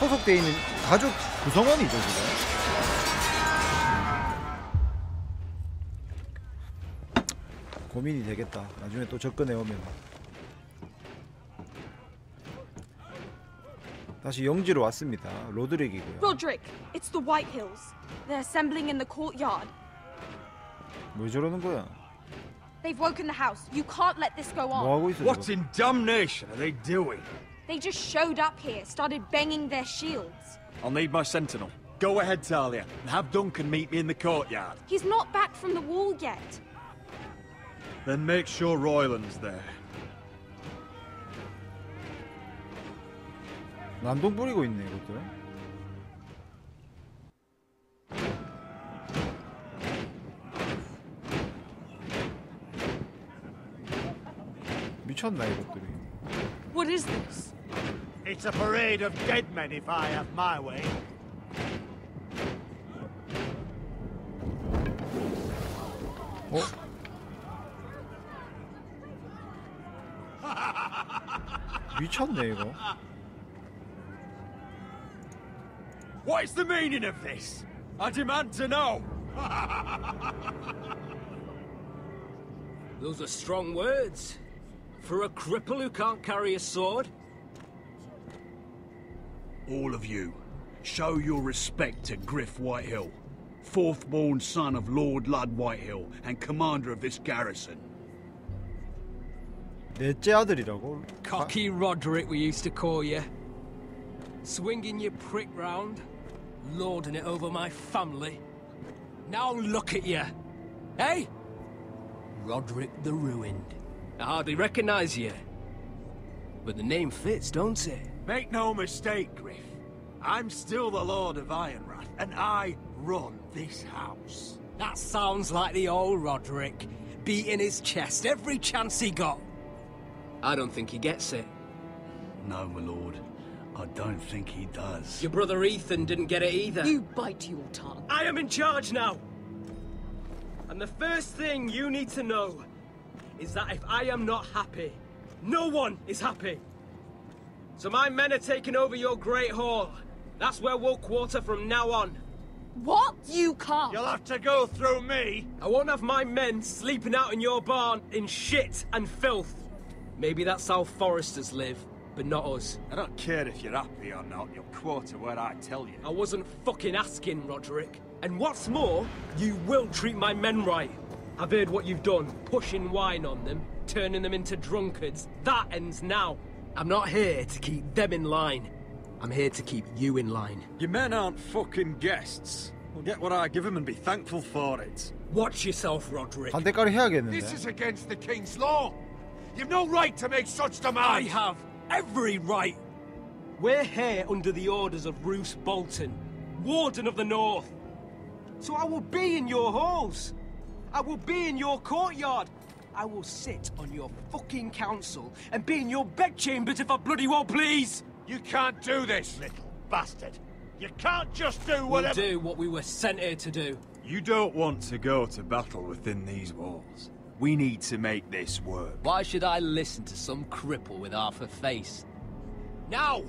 Speaker 1: 소속돼 있는 가족 구성원이죠 지금. 고민이 되겠다. 나중에 또 접근해 오면. 다시 영지로 왔습니다. 로드릭이고요.
Speaker 18: Roderick, it's the White Hills. They're assembling in the courtyard.
Speaker 1: 뭐 저러는 거야?
Speaker 18: They've woken the house. You can't let this go on.
Speaker 1: 뭐 하고 있어?
Speaker 7: What in damnation are they doing?
Speaker 18: They just showed up here, started banging their shields.
Speaker 7: I'll need my sentinel.
Speaker 19: Go ahead, Talia, and have Duncan meet me in the courtyard.
Speaker 18: He's not back from the wall yet.
Speaker 19: Then make sure Royland's there.
Speaker 1: 난동 부리고 있네 이것들. 미쳤나 이것들이.
Speaker 18: What is this?
Speaker 7: It's a parade of dead men if I have my way.
Speaker 1: 어? 미쳤네 이거.
Speaker 19: What is the meaning of this? I demand to know.
Speaker 20: Those are strong words. For a cripple who can't carry a sword?
Speaker 4: All of you, show your respect to Griff Whitehill, fourth-born son of Lord Ludd Whitehill and commander of this garrison.
Speaker 1: 넷째 아들이라고?
Speaker 20: Cocky Roderick, we used to call you. Swinging your prick round, lording it over my family. Now look at you. Hey? Roderick the Ruined. I hardly recognize you. But the name fits, don't it?
Speaker 7: Make no mistake, Griff. I'm still the Lord of Ironrath, and I run this house.
Speaker 20: That sounds like the old Roderick, beating his chest every chance he got. I don't think he gets it.
Speaker 4: No, my lord. I don't think he does.
Speaker 20: Your brother Ethan didn't get it either.
Speaker 6: You bite your tongue.
Speaker 20: I am in charge now! And the first thing you need to know is that if I am not happy, no one is happy. So my men are taking over your Great Hall. That's where we'll quarter from now on.
Speaker 18: What? You can't.
Speaker 7: You'll have to go through me.
Speaker 20: I won't have my men sleeping out in your barn in shit and filth. Maybe that's how Foresters live, but not us.
Speaker 19: I don't care if you're happy or not, you'll quarter where I tell you.
Speaker 20: I wasn't fucking asking, Roderick. And what's more, you will treat my men right. I've heard what you've done, pushing wine on them, turning them into drunkards. That ends now. I'm not here to keep them in line. I'm here to keep you in line.
Speaker 19: Your men aren't fucking guests. We'll get what I give them and be thankful for it.
Speaker 20: Watch yourself, Roderick.
Speaker 1: 반대가리 해야겠는데.
Speaker 7: This is against the King's law. You've no right to make such demands.
Speaker 20: I have every right. We're here under the orders of Roose Bolton, Warden of the North. So I will be in your halls. I will be in your courtyard. I will sit on your fucking council and be in your bedchambers if I bloody well please.
Speaker 7: You can't do this, little bastard. You can't just do whatever...
Speaker 20: We'll do what we were sent here to do.
Speaker 19: You don't want to go to battle within these walls. We need to make this work.
Speaker 20: Why should I listen to some cripple with half a face? Now!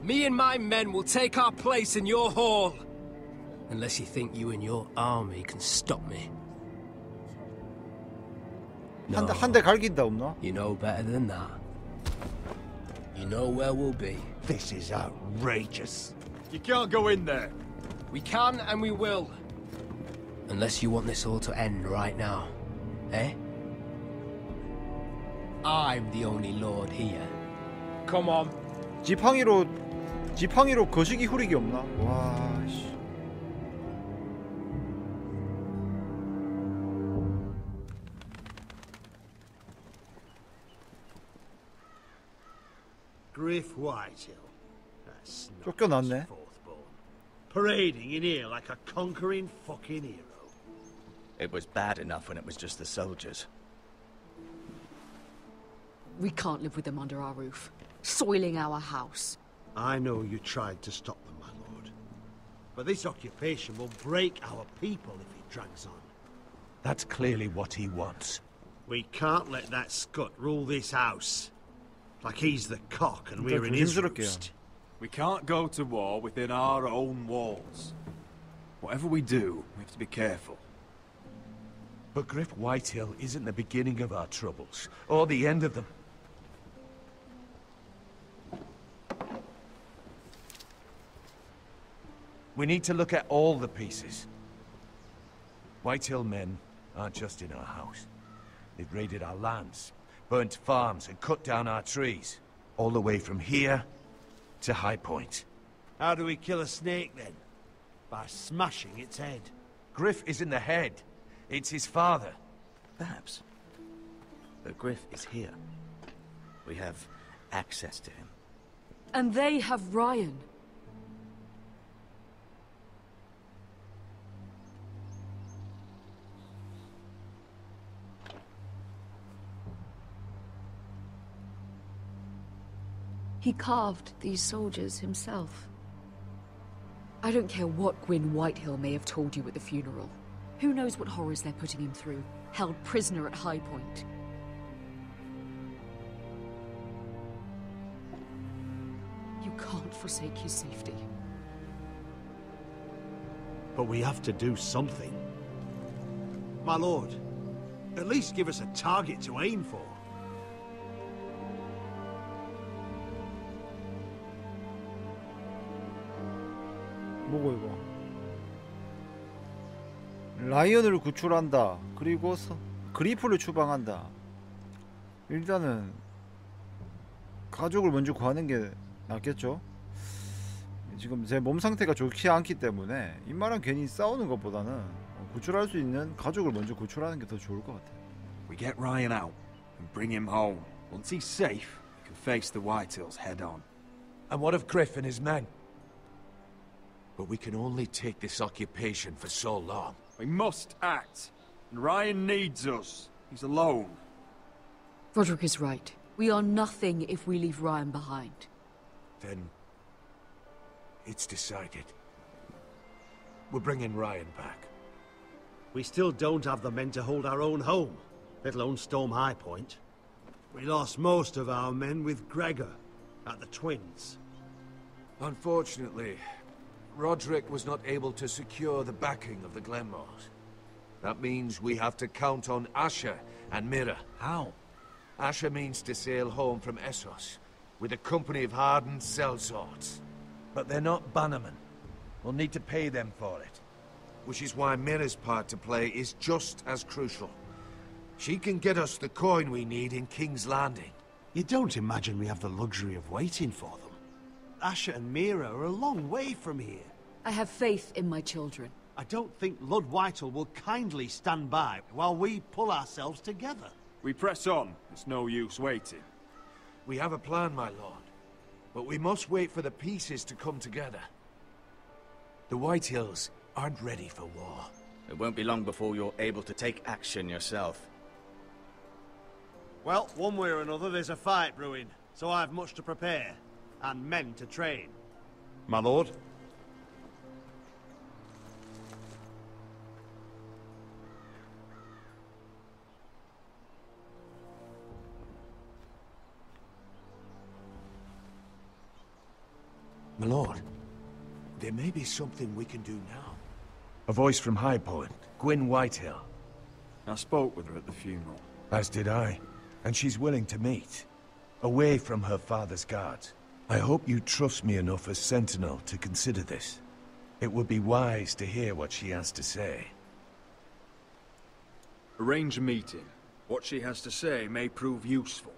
Speaker 20: Me and my men will take our place in your hall. Unless you think you and your army can stop me. No.
Speaker 1: 한 대 갈긴다 없나?
Speaker 20: You know better than that. You know where we'll be.
Speaker 7: This is outrageous.
Speaker 19: You can't go in there.
Speaker 20: We can and we will. Unless you want this all to end right now. Eh? I'm the only lord here. Come on.
Speaker 1: 지팡이로 거시기 후리기 없나? 와 씨.
Speaker 7: Griff Whitehill. That's not
Speaker 1: 쫓겨났네.
Speaker 7: fourthborn. Parading in here like a conquering fucking hero.
Speaker 10: It was bad enough when it was just the soldiers.
Speaker 6: We can't live with them under our roof, soiling our house.
Speaker 7: I know you tried to stop them, my lord. But this occupation will break our people if it drags on.
Speaker 9: That's clearly what he wants.
Speaker 7: We can't let that scut rule this house. Like he's the cock and we're in his roost.
Speaker 19: We can't go to war within our own walls. Whatever we do, we have to be careful.
Speaker 9: But Griff Whitehill isn't the beginning of our troubles, or the end of them. We need to look at all the pieces. Whitehill men aren't just in our house. They've raided our lands, burnt farms and cut down our trees. All the way from here to High Point.
Speaker 7: How do we kill a snake then? By smashing its head. Griff isn't the head. It's his father.
Speaker 8: Perhaps. But Griff is here. We have access to him.
Speaker 6: And they have Ryan. He carved these soldiers himself. I don't care what Gwyn Whitehill may have told you at the funeral. Who knows what horrors they're putting him through, held prisoner at High Point. You can't forsake his safety.
Speaker 7: But we have to do something. My lord, at least give us a target to aim for.
Speaker 1: 뭐고 이거? 라이언을 구출한다. 그리고 그리프를 추방한다. 일단은 가족을 먼저 구하는 게 낫겠죠? 지금 제 몸 상태가 좋지 않기 때문에 임마랑 괜히 싸우는 것보다는 구출할 수 있는 가족을 먼저 구출하는 게 더 좋을 것 같아요.
Speaker 19: We get Ryan out and bring him home. Once he's safe, we can face the Whitehills head on.
Speaker 7: And what of Griff and his men?
Speaker 9: But we can only take this occupation for so long.
Speaker 19: We must act. And Ryan needs us. He's alone.
Speaker 6: Roderick is right. We are nothing if we leave Ryan behind.
Speaker 9: Then it's decided. We're bringing Ryan back.
Speaker 7: We still don't have the men to hold our own home, let alone storm High Point. We lost most of our men with Gregor at the Twins.
Speaker 9: Unfortunately, Roderick was not able to secure the backing of the Glenmores. That means we have to count on Asher and Mira.
Speaker 7: How?
Speaker 9: Asher means to sail home from Essos with a company of hardened sellswords.
Speaker 7: But they're not bannermen. We'll need to pay them for it.
Speaker 9: Which is why Mira's part to play is just as crucial. She can get us the coin we need in King's Landing.
Speaker 7: You don't imagine we have the luxury of waiting for them? Asher and Mira are a long way from here.
Speaker 6: I have faith in my children.
Speaker 7: I don't think Lord Whitehall will kindly stand by while we pull ourselves together.
Speaker 19: We press on. It's no use waiting.
Speaker 9: We have a plan, my lord. But we must wait for the pieces to come together. The Whitehills aren't ready for war.
Speaker 8: It won't be long before you're able to take action yourself.
Speaker 7: Well, one way or another there's a fight brewing, so I've much to prepare. And men to train.
Speaker 19: My lord?
Speaker 9: My lord, there may be something we can do now.
Speaker 7: A voice from High Point, Gwyn Whitehill.
Speaker 19: I spoke with her at the funeral.
Speaker 7: As did I. And she's willing to meet. Away from her father's guards. I hope you trust me enough as Sentinel to consider this. It would be wise to hear what she has to say.
Speaker 19: Arrange a meeting. What she has to say may prove useful.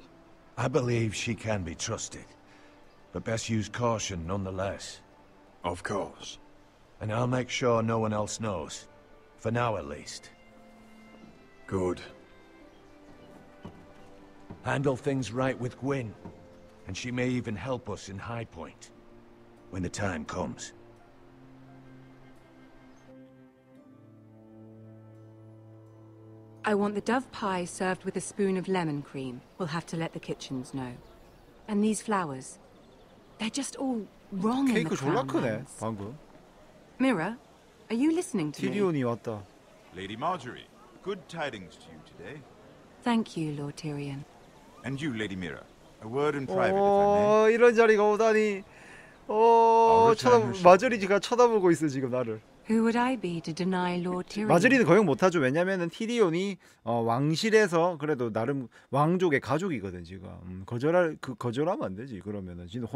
Speaker 7: I believe she can be trusted. But best use caution nonetheless.
Speaker 19: Of course.
Speaker 7: And I'll make sure no one else knows. For now at least.
Speaker 19: Good.
Speaker 7: Handle things right with Gwyn. And she may even help us in High Point. When the time comes.
Speaker 6: I want the dove pie served with a spoon of lemon cream. We'll have to let the kitchens know. And these flowers. They're just all wrong in the
Speaker 1: 케이크 졸라
Speaker 6: crown
Speaker 1: 크네
Speaker 6: lands.
Speaker 1: 방금.
Speaker 6: Mira, are you listening to me?
Speaker 1: 티리온이 왔다.
Speaker 2: Lady Marjorie, good tidings to you today.
Speaker 6: Thank you, Lord Tyrion.
Speaker 2: And you, Lady Mira. A word in private, if I may.
Speaker 1: 이런 자리가 오다니. 마저리가 쳐다보고 있어 지금 나를.
Speaker 6: Who would I be to deny Lord Tyrion?
Speaker 1: 마저리는 거역 못하죠. 왜냐면은 티리온이 왕실에서 그래도 나름 왕족의 가족이거든 지금. 거절하면 안 되지. 그러면은 지금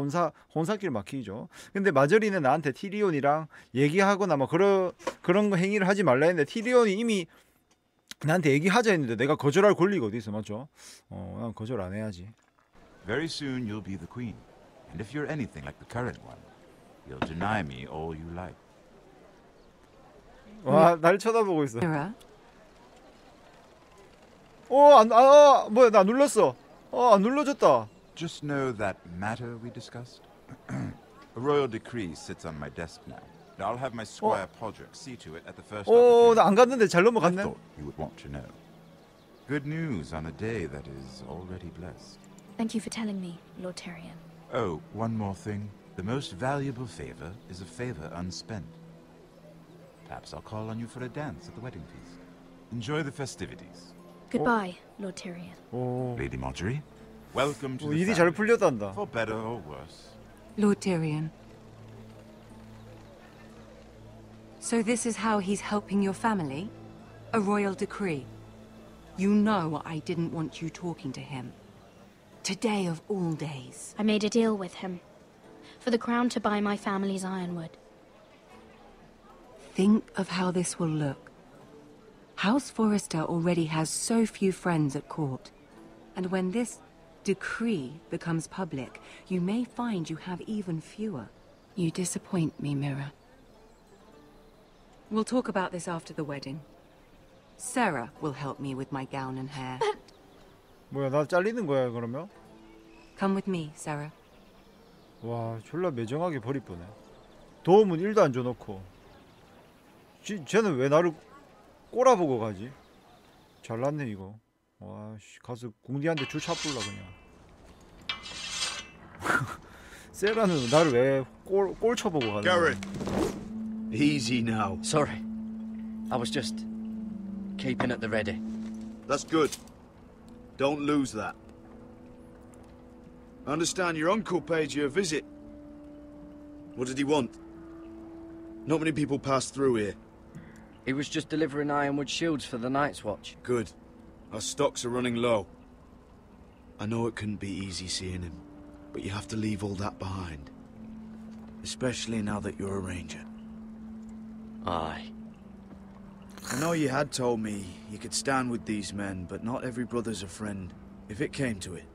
Speaker 1: 혼사길 막히죠. 근데 마저리는 나한테 티리온이랑 얘기하거나 뭐 그런 거 행위를 하지 말라 했는데 티리온이 이미 나한테 얘기하자 했는데 내가 거절할 권리가 어디 있어, 맞죠? 난 거절 안 해야지.
Speaker 2: Very soon you'll be the queen. And if you're anything like the current one, you'll deny me all you like.
Speaker 1: 와, 날 쳐다보고 있어.
Speaker 6: Mira?
Speaker 1: 뭐야, 나 눌렀어. 안 눌러졌다.
Speaker 2: Just know that matter we discussed? A royal decree sits on my desk now. I'll have my squire Podrick see to it at the first opportunity.
Speaker 1: 나 안 갔는데 잘
Speaker 2: I
Speaker 1: 넘어갔네.
Speaker 2: thought you would want to know. Good news on a day that is already blessed.
Speaker 16: Thank you for telling me, Lord Tyrion.
Speaker 2: Oh, one more thing. The most valuable favor is a favor unspent. Perhaps I'll call on you for a dance at the wedding feast. Enjoy the festivities.
Speaker 16: Goodbye, Lord Tyrion.
Speaker 2: Lady Marjorie, welcome to the
Speaker 1: 일이 잘
Speaker 2: family.
Speaker 1: 풀렸단다.
Speaker 2: For better or worse.
Speaker 6: Lord Tyrion. So this is how he's helping your family? A royal decree. You know I didn't want you talking to him. Today of all days.
Speaker 16: I made a deal with him. For the crown to buy my family's ironwood.
Speaker 6: Think of how this will look. House Forrester already has so few friends at court. And when this decree becomes public, you may find you have even fewer. You disappoint me, Mira. We'll talk about this after the wedding. Sarah will help me with my gown and hair.
Speaker 1: 뭐야, 나 잘리는 거야, 그러면?
Speaker 6: Come with me, Sarah.
Speaker 1: 와, 졸라 매정하게 버릴 뻔해. 도움은 1도 안 줘놓고. 쟤는 왜 나를 꼬라보고 가지? 잘났네 이거. 와, 씨, 가서 궁디한테 줄 차뿔라 그냥. 세라는 나를 왜 꼴 쳐보고 가는 거야?
Speaker 13: Garrett, easy now.
Speaker 10: Sorry, I was just keeping at the ready.
Speaker 13: That's good. Don't lose that. I understand your uncle paid you a visit. What did he want? Not many people pass through here.
Speaker 10: He was just delivering ironwood shields for the Night's Watch.
Speaker 13: Good. Our stocks are running low. I know it couldn't be easy seeing him, but you have to leave all that behind. Especially now that you're a ranger.
Speaker 10: Aye.
Speaker 13: I know you had told me you could stand with these men, but not every brother's a friend, if it came to it.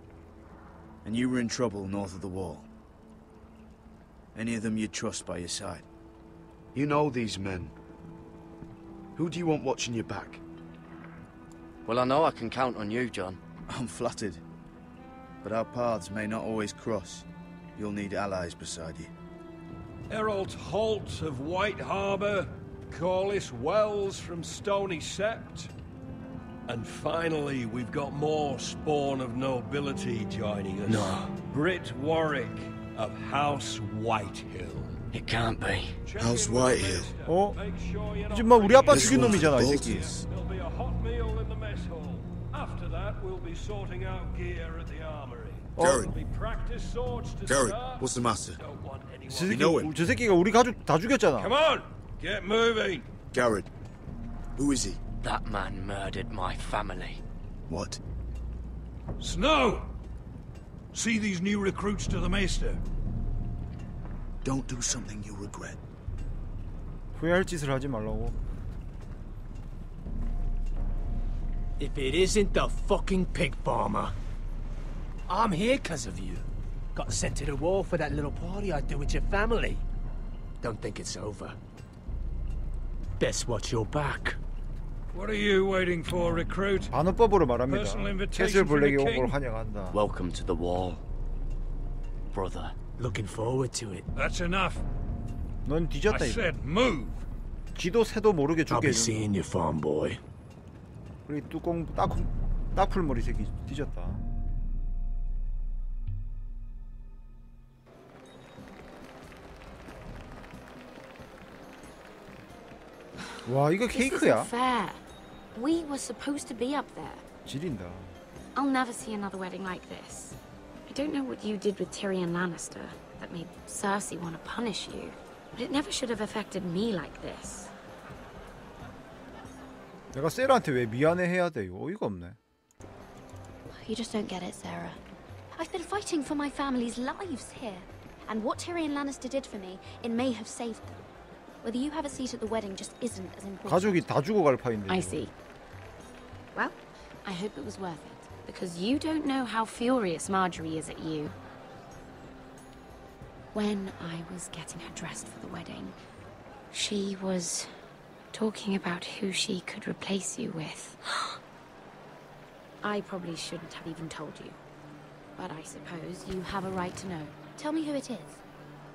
Speaker 13: And you were in trouble north of the wall. Any of them you'd trust by your side. You know these men. Who do you want watching your back?
Speaker 10: Well, I know I can count on you, John.
Speaker 13: I'm flattered. But our paths may not always cross. You'll need allies beside you.
Speaker 12: Herald Holt of White Harbour, Corliss Wells from Stony Sept. And finally, we've got more spawn of nobility joining us.
Speaker 10: No.
Speaker 12: Britt Warwick of House Whitehill.
Speaker 10: It can't be.
Speaker 13: House Whitehill.
Speaker 1: 이제 막 우리 아빠 죽인 놈이잖아, 이 새끼.
Speaker 12: There'll be a hot meal in the mess hall. After that, we'll be sorting out gear at the armory.
Speaker 13: Garrett.
Speaker 12: There'll be practice swords to
Speaker 13: Garrett,
Speaker 12: start.
Speaker 13: what's the matter?
Speaker 1: 저 새끼가 우리 가족 다 죽였잖아.
Speaker 12: Come on, get moving.
Speaker 13: Garrett, who is he?
Speaker 10: That man murdered my family.
Speaker 13: What?
Speaker 12: Snow! See these new recruits to the Maester?
Speaker 13: Don't do something you'll regret.
Speaker 1: 후회할 짓을 하지 말라고.
Speaker 20: If it isn't the fucking pig farmer. I'm here because of you. Got sent to the wall for that little party I do with your family. Don't think it's over. Best watch your back.
Speaker 12: What are you waiting for, recruit?
Speaker 1: 반어법으로 말합니다.
Speaker 12: Personal
Speaker 1: 캐슬
Speaker 12: invitation from
Speaker 1: 블랙이
Speaker 12: the
Speaker 1: 온
Speaker 12: king.
Speaker 1: 걸 환영한다.
Speaker 10: Welcome to the wall, brother.
Speaker 20: Looking forward to it.
Speaker 12: That's enough.
Speaker 1: 넌
Speaker 12: I
Speaker 1: 뒤졌다 이거.
Speaker 12: said move.
Speaker 1: 지도 새도 모르게
Speaker 20: I'll
Speaker 1: 죽게
Speaker 20: be
Speaker 1: 해준.
Speaker 20: seeing you, farm boy.
Speaker 1: 우리 뚜껑 딱풀머리 새끼 뒤졌다. 와, 이거
Speaker 16: This
Speaker 1: 케이크야?
Speaker 16: isn't fair. We were supposed to be up there.
Speaker 1: 지린다.
Speaker 16: I'll never see another wedding like this. I don't know what you did with Tyrion Lannister that made Cersei want to punish you, but it never should have affected me like this.
Speaker 1: 내가 세라한테 왜 미안해 해야 돼? 이거 어이가 없네.
Speaker 16: You just don't get it, Sarah. I've been fighting for my family's lives here, and what Tyrion Lannister did for me, it may have saved them. Whether you have a seat at the wedding just isn't as important.
Speaker 1: 가족이 다 죽어갈 파인데.
Speaker 16: I see. Well, I hope it was worth it, because you don't know how furious Marjorie is at you. When I was getting her dressed for the wedding, she was
Speaker 15: talking about who she could replace you with. I probably shouldn't have even told you. But I suppose you have a right to know.
Speaker 16: Tell me who it is.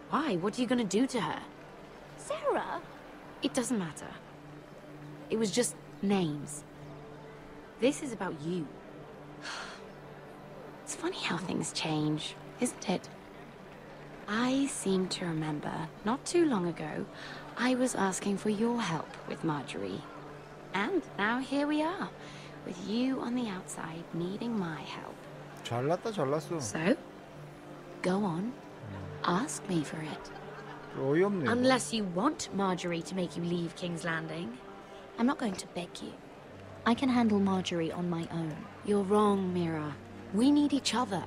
Speaker 15: Why? What are you gonna do to her?
Speaker 16: Sarah?
Speaker 15: It doesn't matter. It was just names. This is about you. It's funny how things change, isn't it? I seem to remember, not too long ago, I was asking for your help with Marjorie. And now here we are, with you on the outside needing my help.
Speaker 1: 잘났다 잘났어.
Speaker 15: So, go on. Ask me for it.
Speaker 1: 어이없네.
Speaker 15: Unless you want Marjorie to make you leave King's Landing.
Speaker 16: I'm not going to beg you. I can handle Marjorie on my own.
Speaker 15: You're wrong, Mira. We need each other.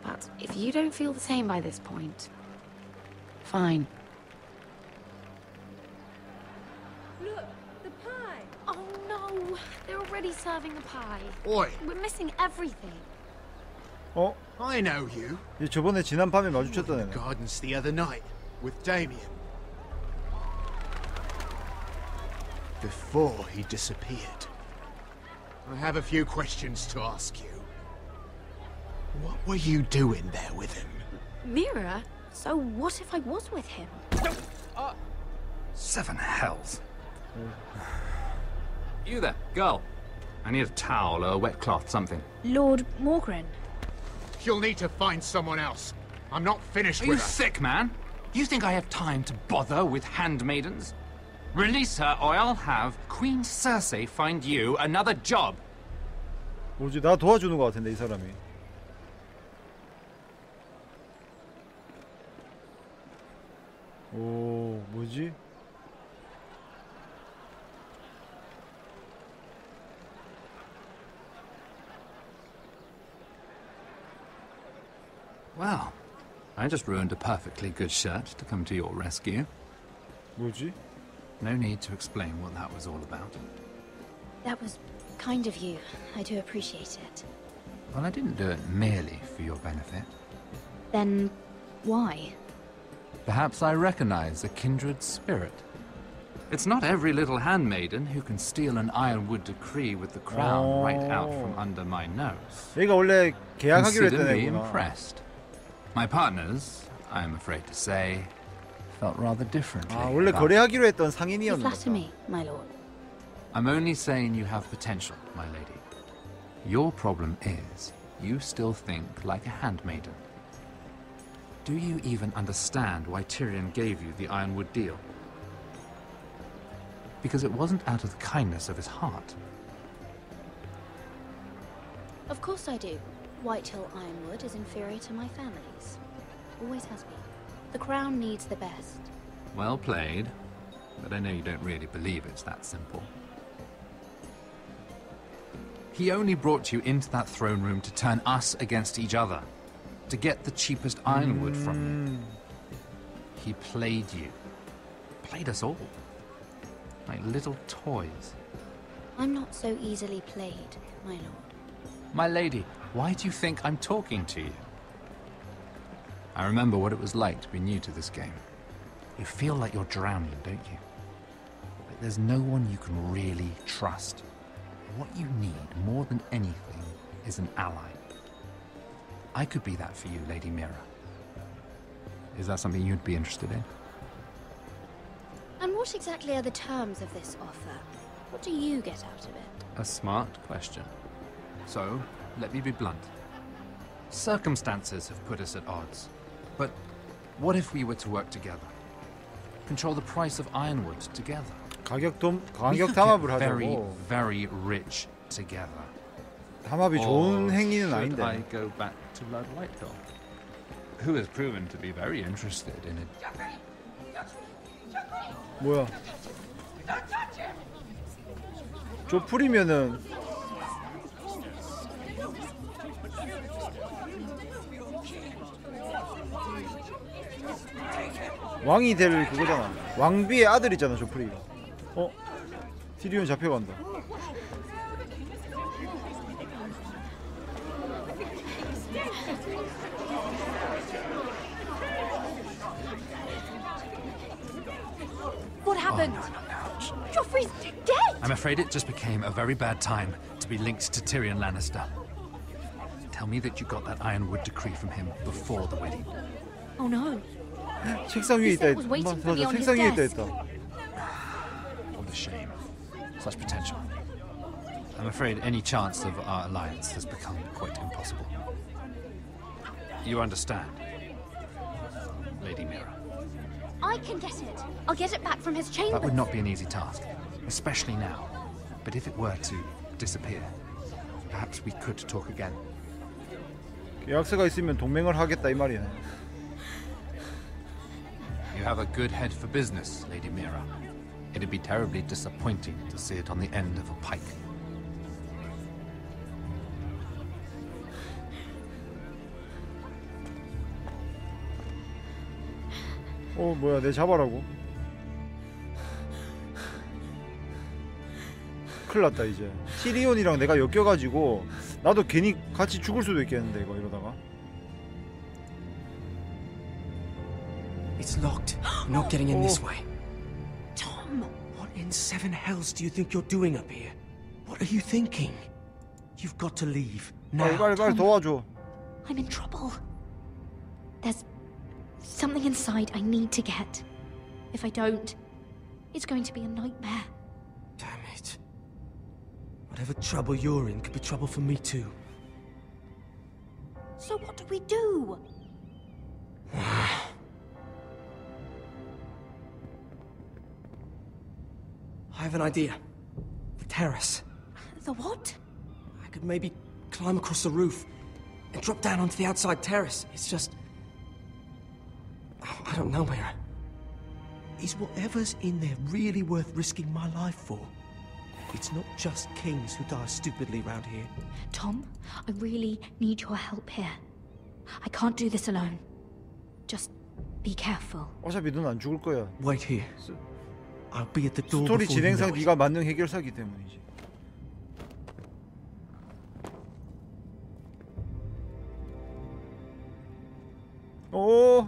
Speaker 15: But if you don't feel the same by this point, fine.
Speaker 18: Look, the pie.
Speaker 15: Oh no, they're already serving the pie.
Speaker 21: Oi.
Speaker 15: We're missing everything.
Speaker 1: 어?
Speaker 21: I know you.
Speaker 1: 얘 저번에 지난 밤에 마주쳤던 애네.
Speaker 21: Gardens the other night with Damien. Before he disappeared. I have a few questions to ask you. What were you doing there with him?
Speaker 15: Mira?
Speaker 16: So what if I was with him?
Speaker 22: Seven hells. You there, girl. I need a towel or a wet cloth, something.
Speaker 16: Lord Morgren.
Speaker 21: You'll need to find someone else. I'm not finished
Speaker 22: Are
Speaker 21: with
Speaker 22: you
Speaker 21: her.
Speaker 22: sick, man? You think I have time to bother with handmaidens? Release her, or I'll have Queen Cersei find you another job.
Speaker 1: 뭐지? 나 도와주는 것 같은데 이 사람이. 오, 뭐지?
Speaker 22: Well, I just ruined a perfectly good shirt to come to your rescue.
Speaker 1: 뭐지?
Speaker 22: No need to explain what that was all about.
Speaker 16: That was kind of you. I do appreciate it.
Speaker 22: Well, I didn't do it merely for your benefit.
Speaker 16: Then why?
Speaker 22: Perhaps I recognize a kindred spirit. It's not every little handmaiden who can steal an ironwood decree with the crown right out from under my nose.
Speaker 1: 얘가 원래 계약하기로
Speaker 22: Consider
Speaker 1: 했던
Speaker 22: me
Speaker 1: 애구나.
Speaker 22: impressed. My partners, I am afraid to say, felt rather differently.
Speaker 1: 아, 원래
Speaker 22: about
Speaker 1: 거래하기로 했던
Speaker 16: You
Speaker 1: 상인이었나
Speaker 16: flatter
Speaker 1: 보다.
Speaker 16: me, my lord.
Speaker 22: I'm only saying you have potential, my lady. Your problem is, you still think like a handmaiden. Do you even understand why Tyrion gave you the Ironwood deal? Because it wasn't out of the kindness of his heart.
Speaker 16: Of course I do. Whitehill Ironwood is inferior to my family's. Always has been. The crown needs the best.
Speaker 22: Well played, but I know you don't really believe it's that simple. He only brought you into that throne room to turn us against each other, to get the cheapest ironwood from you. He played you, played us all, like little toys.
Speaker 16: I'm not so easily played, my lord.
Speaker 22: My lady, why do you think I'm talking to you? I remember what it was like to be new to this game. You feel like you're drowning, don't you? But there's no one you can really trust. What you need more than anything is an ally. I could be that for you, Lady Mira. Is that something you'd be interested in?
Speaker 16: And what exactly are the terms of this offer? What do you get out of it?
Speaker 22: A smart question. So, let me be blunt. Circumstances have put us at odds. But what if we were to work together? Control the price of ironwood together? We
Speaker 1: 가격
Speaker 22: could
Speaker 1: 담합을
Speaker 22: get very,
Speaker 1: 하자고.
Speaker 22: very rich together.
Speaker 1: 담합이 좋은
Speaker 22: Or
Speaker 1: 행위는
Speaker 22: should
Speaker 1: 아닌데.
Speaker 22: I go back to Lord Whitehill, who has proven to be very interested in it?
Speaker 1: 뭐야? 조풀이면은 왕이 될 그거잖아. 왕비의 아들이잖아, 조프리가. 어? 티리온 잡혀간다.
Speaker 16: What happened? Joffrey's
Speaker 22: I'm afraid it just became a very bad time to be linked to Tyrion Lannister. Tell me that you got that Ironwood decree from him before the wedding.
Speaker 16: Oh no.
Speaker 1: 책상 위에 있다. 맞아, 책상 위에 있다.
Speaker 22: What a shame. Such potential. I'm afraid any chance of our alliance has become quite impossible. You understand, Lady Mira?
Speaker 16: I can get it. I'll get it back from his chambers.
Speaker 22: That would not be an easy task, especially now. But if it were to disappear, perhaps we could talk again.
Speaker 1: 계약서가 있으면 동맹을 하겠다 이 말이네.
Speaker 22: You have a good head for business, Lady Mira. It'd be terribly disappointing to see it on the end of a pike.
Speaker 1: 뭐야, 내 잡아라고? 큰일 났다 이제. 티리온이랑 내가 엮여가지고 나도 괜히 같이 죽을 수도 있겠는데 이거 이러다가.
Speaker 5: It's locked. We're not getting in this way. Tom, what in seven hells do you think you're doing up here? What are you thinking? You've got to leave now.
Speaker 1: 빨리 도와줘.
Speaker 16: I'm in trouble. There's something inside I need to get. If I don't, it's going to be a nightmare.
Speaker 5: Damn it. Whatever trouble you're in could be trouble for me too.
Speaker 16: So what do we do?
Speaker 5: I have an idea. The terrace.
Speaker 16: The what?
Speaker 5: I could maybe climb across the roof and drop down onto the outside terrace. It's just... I don't know, Mira. Is whatever's in there really worth risking my life for? It's not just kings who die stupidly around here.
Speaker 16: Tom, I really need your help here. I can't do this alone. Just be careful.
Speaker 1: 어차피 넌 안 죽을 거야.
Speaker 5: Wait here. I'll be at the door
Speaker 1: 스토리
Speaker 5: before you
Speaker 1: 진행상
Speaker 5: know it.
Speaker 1: 네가 만능 해결사기 때문이지.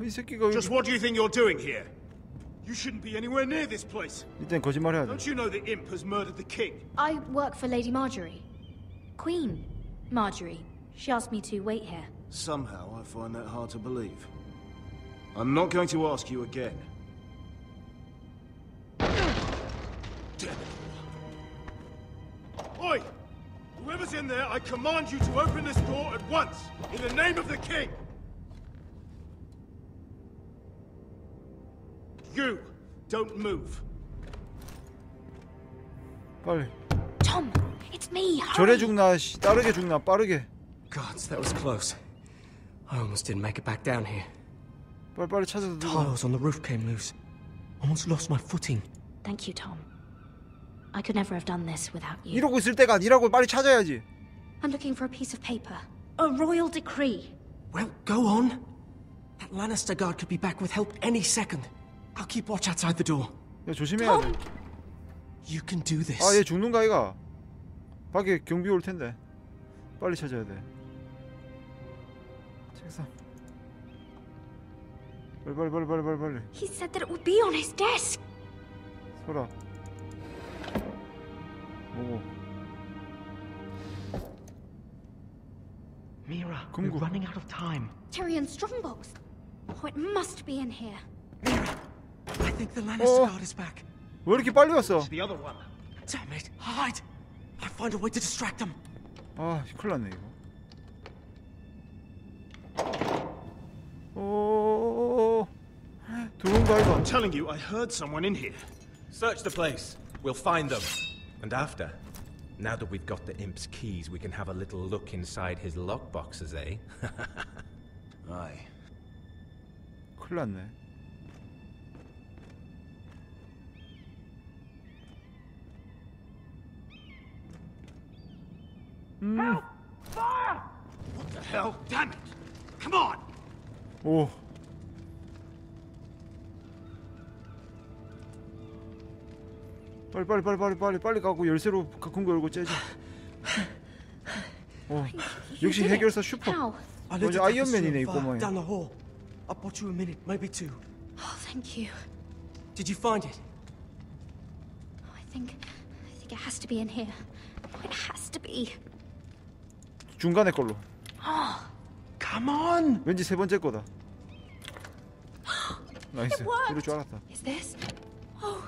Speaker 1: 이 새끼가
Speaker 4: Just what do you think you're doing here? You shouldn't be anywhere near this place.
Speaker 1: 일단 거짓말해야 돼.
Speaker 4: Don't you know the imp has murdered the king?
Speaker 16: I work for Lady Marjorie. Queen Marjorie. She asked me to wait here.
Speaker 4: Somehow I find that hard to believe. I'm not going to ask you again. Damn it. Oi! Whoever's in there, I command you to open this door at once, in the name of the king! You, don't move.
Speaker 1: 빨리.
Speaker 16: Tom, it's me.
Speaker 1: 절에 죽나, 빠르게 죽나, 빠르게.
Speaker 5: Gods, that was close. I almost didn't make it back down here.
Speaker 1: 빨리 찾아서 들어.
Speaker 5: Tiles on the roof came loose. Almost lost my footing.
Speaker 16: Thank you, Tom. I could never have done this without you.
Speaker 1: 이러고 있을 때가 아니라고 빨리 찾아야지.
Speaker 16: I'm looking for a piece of paper. A royal decree.
Speaker 5: Well, go on. That Lannister guard could be back with help any second. I'll keep watch outside the door.
Speaker 1: 야, 조심해야 돼.
Speaker 5: You can do this.
Speaker 1: 얘 죽는가 이가? 밖에 경비 올 텐데. 빨리 찾아야 돼. 책상. 빨리.
Speaker 16: He said that it would be on his desk.
Speaker 1: 소라. 뭐고?
Speaker 5: Mira, we're running out of time.
Speaker 16: Tyrion's strongbox. Oh, it must be in here.
Speaker 5: Mira, I think the Lannister guard is back.
Speaker 1: 왜 이렇게 빨리 왔어?
Speaker 4: The other one.
Speaker 5: Damn it! Hide! I'll find a way to distract them.
Speaker 1: 큰일 났네 이거. 들어온다 이거.
Speaker 4: I'm telling you, I heard someone in here.
Speaker 3: Search the place. We'll find them. And after, now that we've got the imp's keys, we can have a little look inside his lockboxes, eh?
Speaker 4: Aye.
Speaker 1: 큰일 났네.
Speaker 4: Help! Fire! What the hell? Damn it! Come on!
Speaker 1: 오. 빨리 가고 열쇠로 큰 거 열고 째지. 역시 해결사 슈퍼. 먼저 아이언맨이네 이 꼬마야.
Speaker 5: Down the hall. I bought you a minute, maybe two.
Speaker 16: Oh, thank you.
Speaker 5: Did you find it?
Speaker 16: I think think it has to be in here. It has to be.
Speaker 1: 중간에 걸로.
Speaker 21: Come on.
Speaker 1: 왠지 세 번째 거다. 나이스. 이럴 줄 알았다.
Speaker 16: Is this? Oh,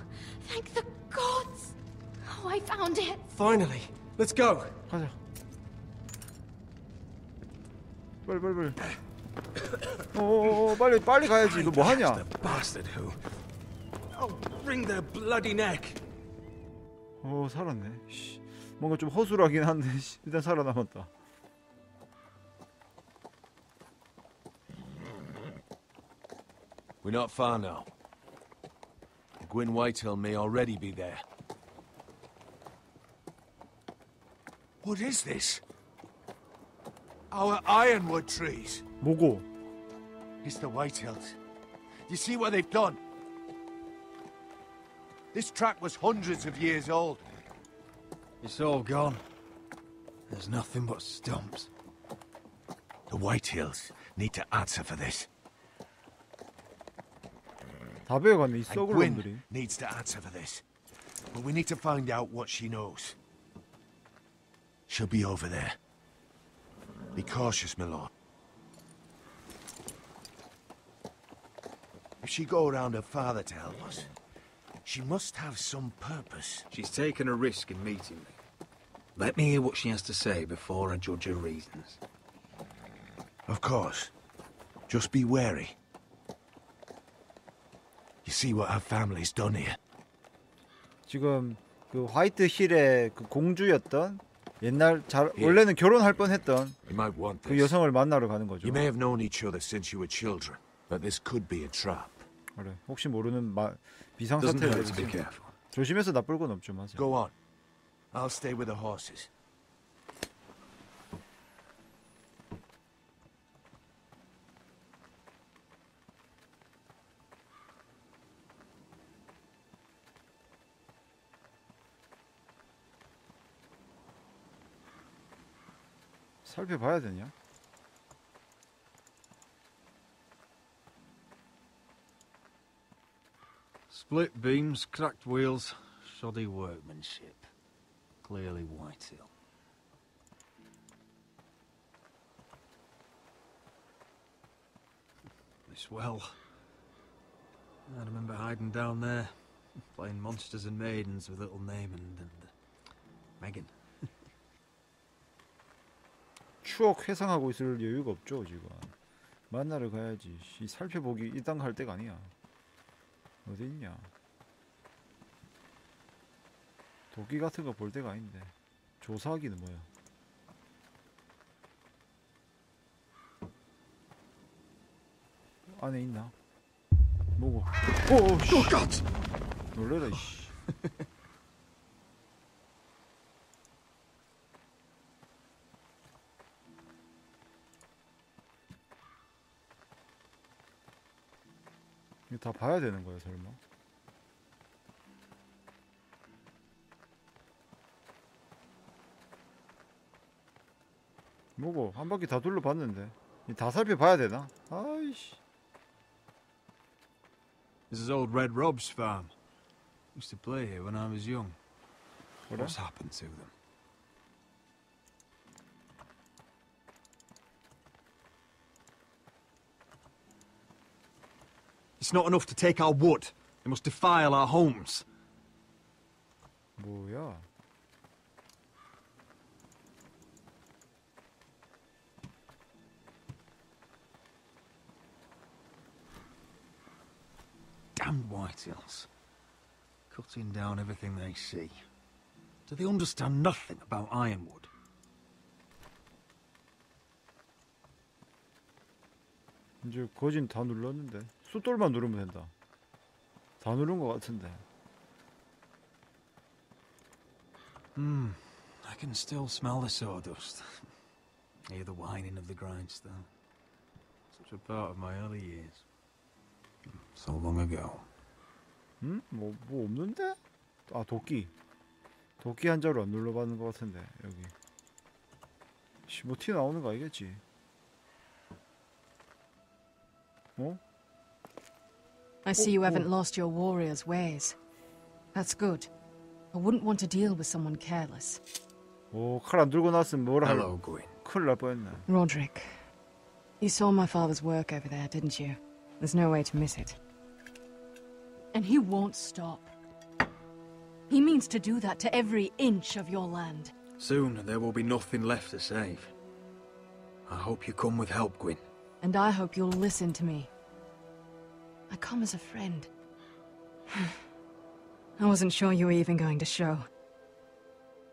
Speaker 16: thank the gods. Oh, I found it.
Speaker 5: Finally. Let's go.
Speaker 1: 가자. 빨리. 빨리 가야지. 너 뭐 하냐?
Speaker 3: The bastard who. Oh, wring their bloody neck.
Speaker 1: 살았네. 씨. 뭔가 좀 허술하긴 한데 일단 살아남았다.
Speaker 7: We're not far now. Gwyn Whitehill may already be there.
Speaker 9: What is this? Our ironwood trees.
Speaker 1: 뭐고?
Speaker 9: It's the Whitehills. You see what they've done? This track was hundreds of years old.
Speaker 13: It's all gone. There's nothing but stumps.
Speaker 9: The Whitehills need to answer for this.
Speaker 1: 다 배워갔네 이
Speaker 9: And
Speaker 1: 썩을
Speaker 9: Gwyn
Speaker 1: 놈들이.
Speaker 9: needs to answer for this. But we need to find out what she knows. She'll be over there. Be cautious, my lord. If she go around her father to help us, she must have some purpose.
Speaker 13: She's taken a risk in meeting me. Let me hear what she has to say before I judge her reasons.
Speaker 9: Of course. Just be wary. You see what our family's done here?
Speaker 1: 지금 그 화이트 힐의 그 공주였던 옛날 원래는 결혼할 뻔했던
Speaker 7: You might want
Speaker 1: 그
Speaker 7: this.
Speaker 1: 여성을 만나러 가는 거죠.
Speaker 7: You may have known each other since you were children, but this could be a trap.
Speaker 1: 그래. 혹시 모르는 비상사태를 조심해서 나쁠 건 없죠, 맞아.
Speaker 9: Go on. I'll stay with the horses.
Speaker 1: 살펴봐야 되냐?
Speaker 13: Split beams, cracked wheels, shoddy workmanship. Clearly Whitehill. This well. I remember hiding down there, playing monsters and maidens with little Naaman and Megan.
Speaker 1: 추억 회상하고 있을 여유가 없죠 지금. 만나러 가야지. 살펴보기 이딴 거 할 때가 아니야. 어디 있냐? 도끼 같은 거 볼 때가 아닌데. 조사하기는 뭐야? 안에 있나? 뭐고? 오, 씨. 놀래라 이씨. 이거 다 봐야 되는 거야 설마? 뭐고 한 바퀴 다 둘러봤는데 다 살펴봐야 되나? 아이씨.
Speaker 13: This is old Red Rob's farm. Used to play here when I was young.
Speaker 1: 그래?
Speaker 13: What's happened to them? It's not enough to take our wood. They must defile our homes.
Speaker 1: 뭐야?
Speaker 13: Damned Whitehills. Cutting down everything they see. Do they understand nothing about ironwood?
Speaker 1: 이제 거진 다 눌렀는데 숫돌만 누르면 된다. 다 누른 것 같은데.
Speaker 13: I can still smell the sawdust. Hear the whining of the grindstone. Such a part of my early years. So long ago.
Speaker 1: 뭐 없는데? 아 도끼. 도끼 한자로 안 눌러봤는 것 같은데 여기. 뭐 티 나오는 거 아니겠지? 어?
Speaker 6: I see you haven't lost your warrior's ways. That's good. I wouldn't want to deal with someone careless.
Speaker 1: 오, 칼 안 들고 나왔으면 뭘 할...
Speaker 5: Hello, Gwyn.
Speaker 1: 큰일 날 뻔했네.
Speaker 6: Roderick, you saw my father's work over there, didn't you? There's no way to miss it. And he won't stop. He means to do that to every inch of your land.
Speaker 5: Soon there will be nothing left to save. I hope you come with help, Gwyn.
Speaker 6: And I hope you'll listen to me. I come as a friend. I wasn't sure you were even going to show.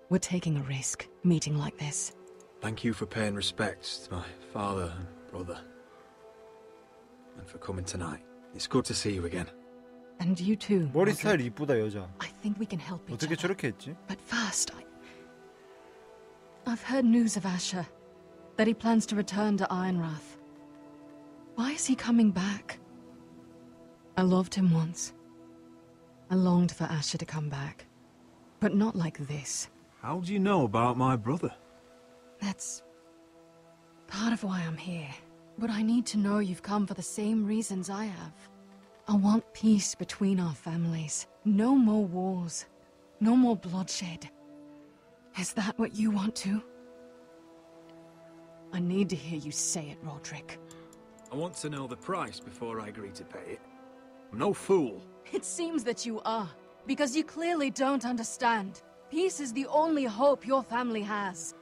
Speaker 6: We're taking a risk, meeting like this.
Speaker 5: Thank you for paying respects to my father and brother. And for coming tonight. It's good to see you again.
Speaker 6: And you too.
Speaker 1: 머리 스타일 이쁘다, 여자.
Speaker 6: I think we can help each
Speaker 1: 어떻게
Speaker 6: other.
Speaker 1: 저렇게 했지?
Speaker 6: But first, I've heard news of Asher. That he plans to return to Ironrath. Why is he coming back? I loved him once. I longed for Asher to come back. But not like this.
Speaker 19: How do you know about my brother?
Speaker 6: That's part of why I'm here. But I need to know you've come for the same reasons I have. I want peace between our families. No more wars. No more bloodshed. Is that what you want too? I need to hear you say it, Roderick.
Speaker 5: I want to know the price before I agree to pay it. I'm no fool.
Speaker 6: It seems that you are, because you clearly don't understand. Peace is the only hope your family has.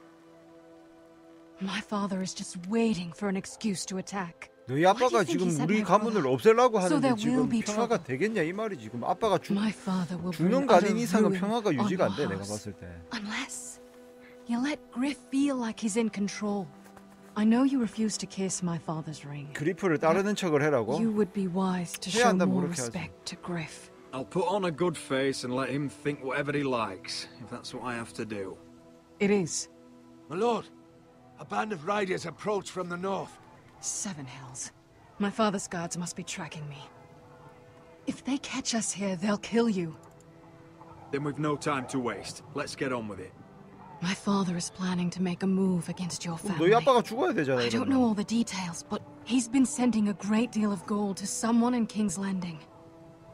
Speaker 6: My father is just waiting for an excuse to attack.
Speaker 1: 너희 아빠가 지금 우리 가문을 없애려고 하는데 지금 평화가 되겠냐 이 말이지. 지금 아빠가 죽는 거 아닌 이상은 평화가 유지가 안 돼, 내가 봤을 때.
Speaker 6: Unless you let Griff feel like he's in control. I know you refuse to kiss my father's ring.
Speaker 1: 그리프를 따르는 척을 해라고?
Speaker 6: You would be wise to show more respect to Griff.
Speaker 5: I'll put on a good face and let him think whatever he likes, if that's what I have to do.
Speaker 6: It is.
Speaker 9: My lord, a band of riders approach from the north.
Speaker 6: 7 hells. My father's guards must be tracking me. If they catch us here, they'll kill you.
Speaker 5: Then we've no time to waste. Let's get on with it.
Speaker 6: My father is planning to make a move against your family.
Speaker 1: 너희 아빠가 죽어야 되잖아.
Speaker 6: I don't know all the details, but he's been sending a great deal of gold to someone in King's Landing.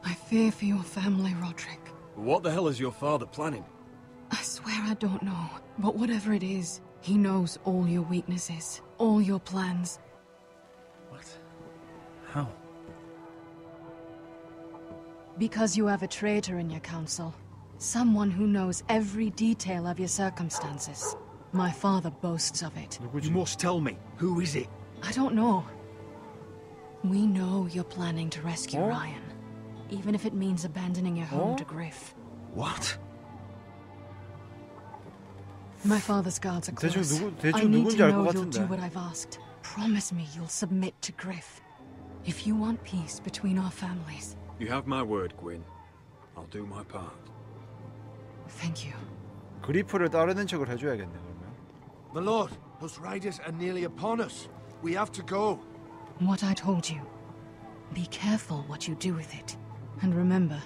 Speaker 6: I fear for your family, Roderick.
Speaker 5: What the hell is your father planning?
Speaker 6: I swear I don't know, but whatever it is, he knows all your weaknesses, all your plans.
Speaker 5: What? How?
Speaker 6: Because you have a traitor in your council. Someone who knows every detail of your circumstances. My father boasts of it.
Speaker 5: You must tell me. Who is it?
Speaker 6: I don't know. We know you're planning to rescue Ryan. Even if it means abandoning your home to Griff.
Speaker 5: What?
Speaker 6: My father's guards are close.
Speaker 1: 대충
Speaker 6: I need
Speaker 1: 누군지
Speaker 6: to
Speaker 1: 알
Speaker 6: know
Speaker 1: 것
Speaker 6: you'll
Speaker 1: 같은데.
Speaker 6: do what I've asked. Promise me you'll submit to Griff. If you want peace between our families.
Speaker 5: You have my word, Gwyn. I'll do my part.
Speaker 6: Thank you.
Speaker 1: 그리프를 따르는 척을 해줘야겠네 그러면.
Speaker 9: My lord, those riders are nearly upon us. We have to go.
Speaker 6: What I told you. Be careful what you do with it. And remember,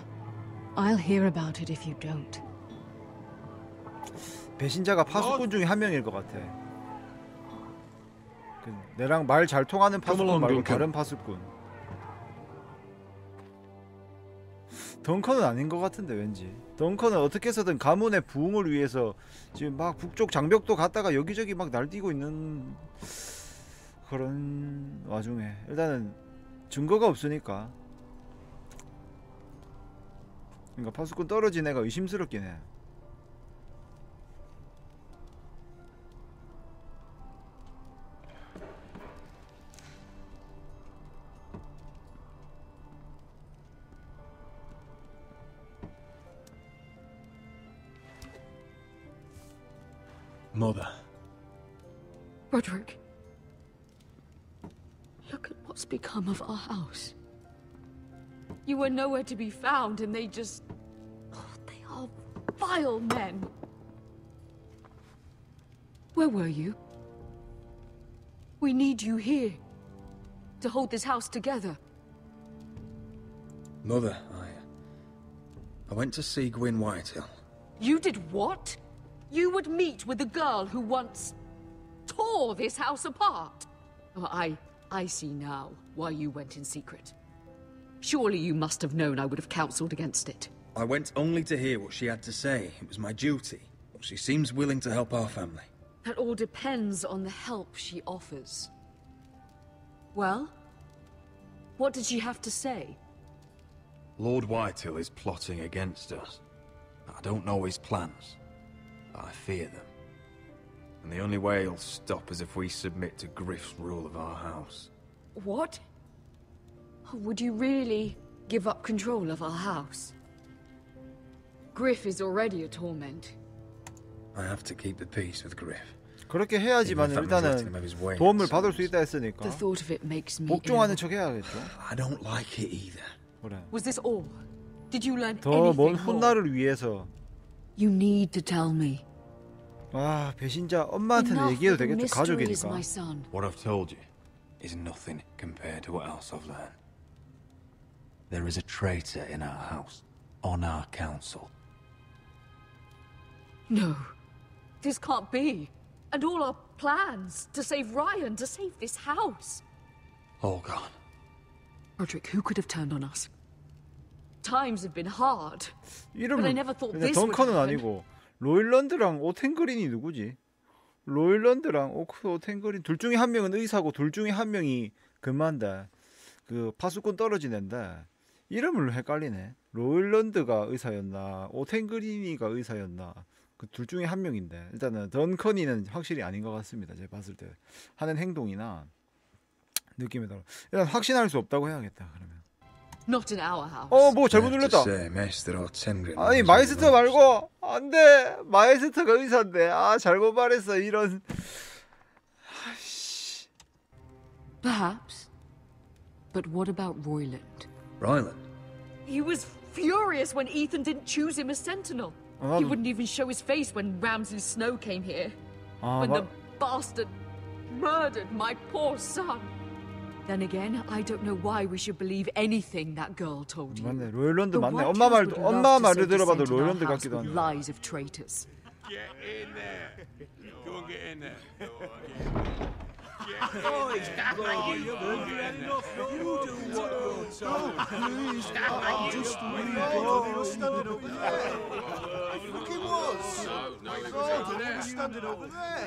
Speaker 6: I'll hear about it if you don't.
Speaker 1: 배신자가 파수꾼 중에 한 명일 것 같아. 내랑 말 잘 통하는 파수꾼 말고 다른 파수꾼. 덩컨은 아닌 것 같은데 왠지. 덩컨은 어떻게 해서든 가문의 부흥을 위해서 지금 막 북쪽 장벽도 갔다가 여기저기 막 날뛰고 있는 그런 와중에 일단은 증거가 없으니까. 그러니까 파수꾼 떨어진 애가 의심스럽긴 해.
Speaker 5: Mother.
Speaker 11: Roderick. Look at what's become of our house. You were nowhere to be found, and they just... Oh, they are vile men. Where were you? We need you here. To hold this house together.
Speaker 5: Mother, I went to see Gwyn Whitehill.
Speaker 11: You did what? You would meet with the girl who once tore this house apart. Oh, I see now why you went in secret. Surely you must have known I would have counseled against it.
Speaker 14: I went only to hear what she had to say. It was my duty. She seems willing to help our family.
Speaker 11: That all depends on the help she offers. Well, what did she have to say?
Speaker 14: Lord Whitehill is plotting against us. I don't know his plans, but I fear them. And the only way he'll stop is if we submit to Griff's rule of our house.
Speaker 11: What? Would you really give up control of our house? Griff is already a torment.
Speaker 14: I have to keep the peace with Griff.
Speaker 1: 그렇게 해야지만 일단은 도움을 받을 수 있다 했으니까
Speaker 11: The thought of it makes me
Speaker 1: 복종하는 척 해야겠죠.
Speaker 14: I don't like it either.
Speaker 1: 그래.
Speaker 11: Was this all? Did you learn
Speaker 1: 더
Speaker 11: anything
Speaker 1: 먼 훗날을 위해서.
Speaker 11: You need to tell me.
Speaker 1: 아, 배신자 엄마한테는 얘기해도 되겠죠. 가족이니까.
Speaker 14: What I've told you is nothing compared to what else I've learned. There is a traitor in our house, on our council.
Speaker 11: No, this can't be. And all our plans to save Ryan, to save this house.
Speaker 14: All gone.
Speaker 11: Roderick, who could have turned on us? Times have been hard.
Speaker 1: 이름은
Speaker 11: but I never thought
Speaker 1: 그냥
Speaker 11: this would
Speaker 1: 덩컨은
Speaker 11: happen.
Speaker 1: 아니고 로일런드랑 오텐그린이 누구지? 로일런드랑 오텐그린 둘 중에 한 명은 의사고 둘 중에 한 명이 금만데 그 파수꾼 떨어진 앤데 이름을 헷갈리네. 로일런드가 의사였나 오텐그린이가 의사였나 그 둘 중에 한 명인데 일단은 던커니는 확실히 아닌 것 같습니다. 제가 봤을 때 하는 행동이나 느낌에 따라 일단 확신할 수 없다고 해야겠다. 그러면
Speaker 11: Not in our house.
Speaker 1: 뭐 잘못 눌렀다. 아니 마이스터 말고 안돼. 마이스터가 의사인데 잘못 말했어. 이런.
Speaker 11: Perhaps. But what about Royland?
Speaker 14: Royland?
Speaker 11: He was furious when Ethan didn't choose him as sentinel. He wouldn't even show his face when Ramsay Snow came here. When the bastard murdered my poor son. Then again, I don't know why we should believe anything that girl told you.
Speaker 1: 맞네. 로일런드
Speaker 11: The
Speaker 1: 맞네.
Speaker 11: White
Speaker 1: 엄마 말을
Speaker 11: House would love
Speaker 1: 들어봐도
Speaker 11: to send
Speaker 1: 로일런드
Speaker 11: our
Speaker 1: 같기도
Speaker 11: house with
Speaker 1: 하네.
Speaker 11: lies of traitors.
Speaker 17: Get in there. Go and get in there.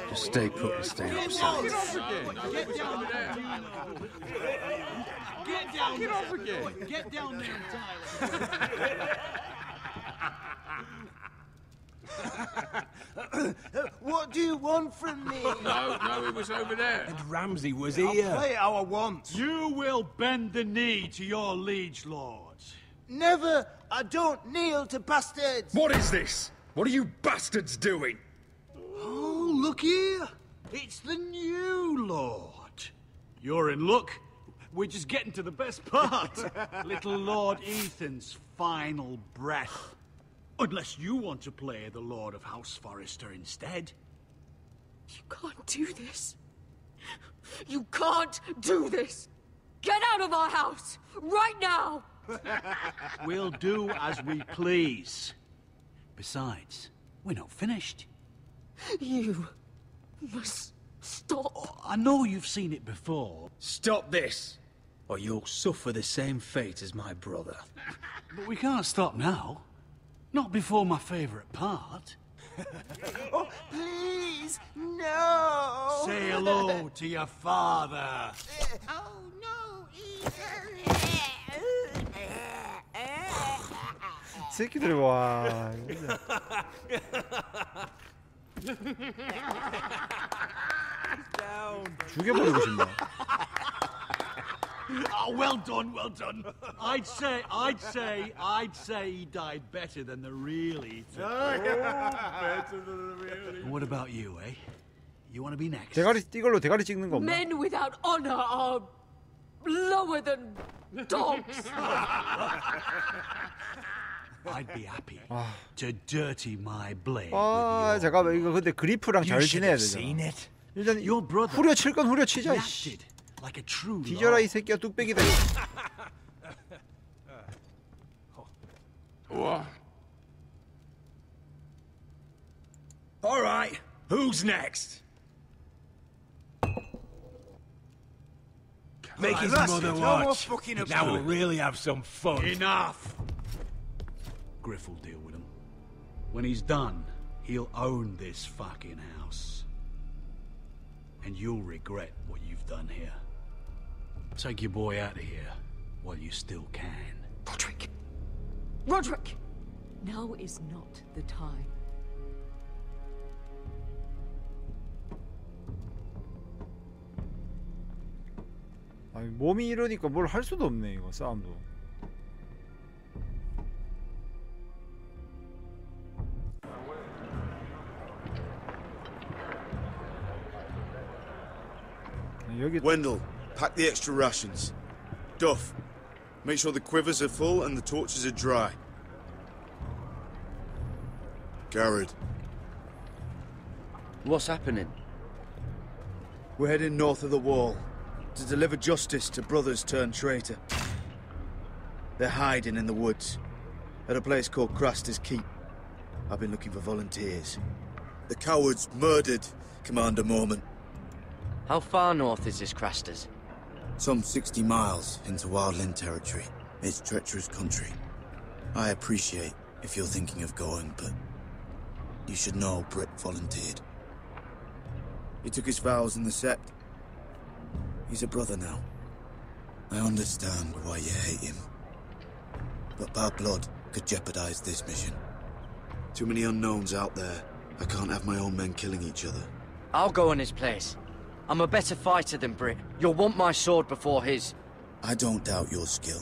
Speaker 14: Just stay put and stay outside.
Speaker 17: Get down there. Get off again. Get down there.
Speaker 9: What do you want from me?
Speaker 17: No, it was over there.
Speaker 14: And Ramsay was
Speaker 9: I'll
Speaker 14: here.
Speaker 9: play how I want.
Speaker 17: You will bend the knee to your liege lords.
Speaker 9: Never. I don't kneel to bastards.
Speaker 14: What is this? What are you bastards doing?
Speaker 17: Oh, look here. It's the new lord. You're in luck. We're just getting to the best part. Little Lord Ethan's final breath. Unless you want to play the Lord of House Forrester instead.
Speaker 11: You can't do this. You can't do this. Get out of our house right now.
Speaker 17: We'll do as we please. Besides, we're not finished.
Speaker 11: You must stop.
Speaker 17: Oh, I know you've seen it before.
Speaker 14: Stop this, or you'll suffer the same fate as my brother.
Speaker 17: But we can't stop now. Not before my favourite part.
Speaker 9: Oh, please, no!
Speaker 17: Say hello to your father.
Speaker 9: Oh, no,
Speaker 1: 새끼들 와. 죽여버리고 싶네.
Speaker 17: Oh, well done, well done. I'd say he died better than the real Ethan.
Speaker 9: Better than the real Ethan.
Speaker 17: What about you, eh? You want to be next?
Speaker 1: 이걸로 대가리 찍는 거 없나?
Speaker 11: Men without honor are lower than dogs.
Speaker 17: I'd be happy to dirty my blade.
Speaker 1: 잠깐만 이거 근데 그리프랑 잘 지내야 되잖아. 일단 후려칠 건 후려치자.
Speaker 17: Like a true
Speaker 1: 뒤져라 이 새끼야 뚝배기다.
Speaker 14: All right, who's next?
Speaker 21: Make his mother watch. Now we'll really have some fun.
Speaker 17: Enough. Griff will deal with them. When he's done, he'll own this fucking house. And you'll regret what you've done here. Take your boy out of here while you still can.
Speaker 11: Roderick! Roderick! Now is not the time.
Speaker 1: 아니, 몸이 이러니까 뭘 할 수도 없네 이거 싸움도.
Speaker 2: Wendell, pack the extra rations. Duff, make sure the quivers are full and the torches are dry. Garrett.
Speaker 10: What's happening?
Speaker 13: We're heading north of the wall to deliver justice to brothers turned traitor. They're hiding in the woods at a place called Craster's Keep. I've been looking for volunteers.
Speaker 2: The cowards murdered Commander Mormon.
Speaker 10: How far north is this Craster's?
Speaker 13: Some 60 miles into wildland territory. It's treacherous country. I appreciate if you're thinking of going, but you should know Britt volunteered. He took his vows in the Sept. He's a brother now. I understand why you hate him. But bad blood could jeopardize this mission. Too many unknowns out there. I can't have my own men killing each other.
Speaker 10: I'll go in his place. I'm a better fighter than Britt. You'll want my sword before his.
Speaker 13: I don't doubt your skill.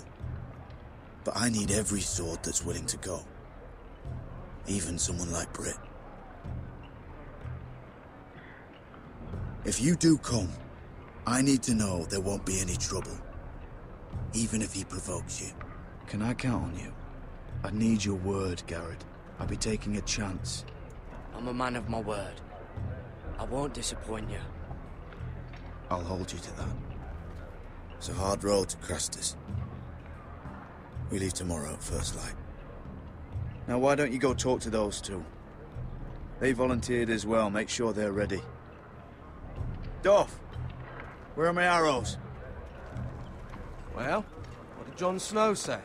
Speaker 13: But I need every sword that's willing to go. Even someone like Britt. If you do come, I need to know there won't be any trouble. Even if he provokes you. Can I count on you? I need your word, Garrett. I'll be taking a chance.
Speaker 10: I'm a man of my word. I won't disappoint you.
Speaker 13: I'll hold you to that. It's a hard road to Craster's. We leave tomorrow at first light. Now why don't you go talk to those two? They volunteered as well. Make sure they're ready. Duff! Where are my arrows?
Speaker 5: Well, what did Jon Snow say?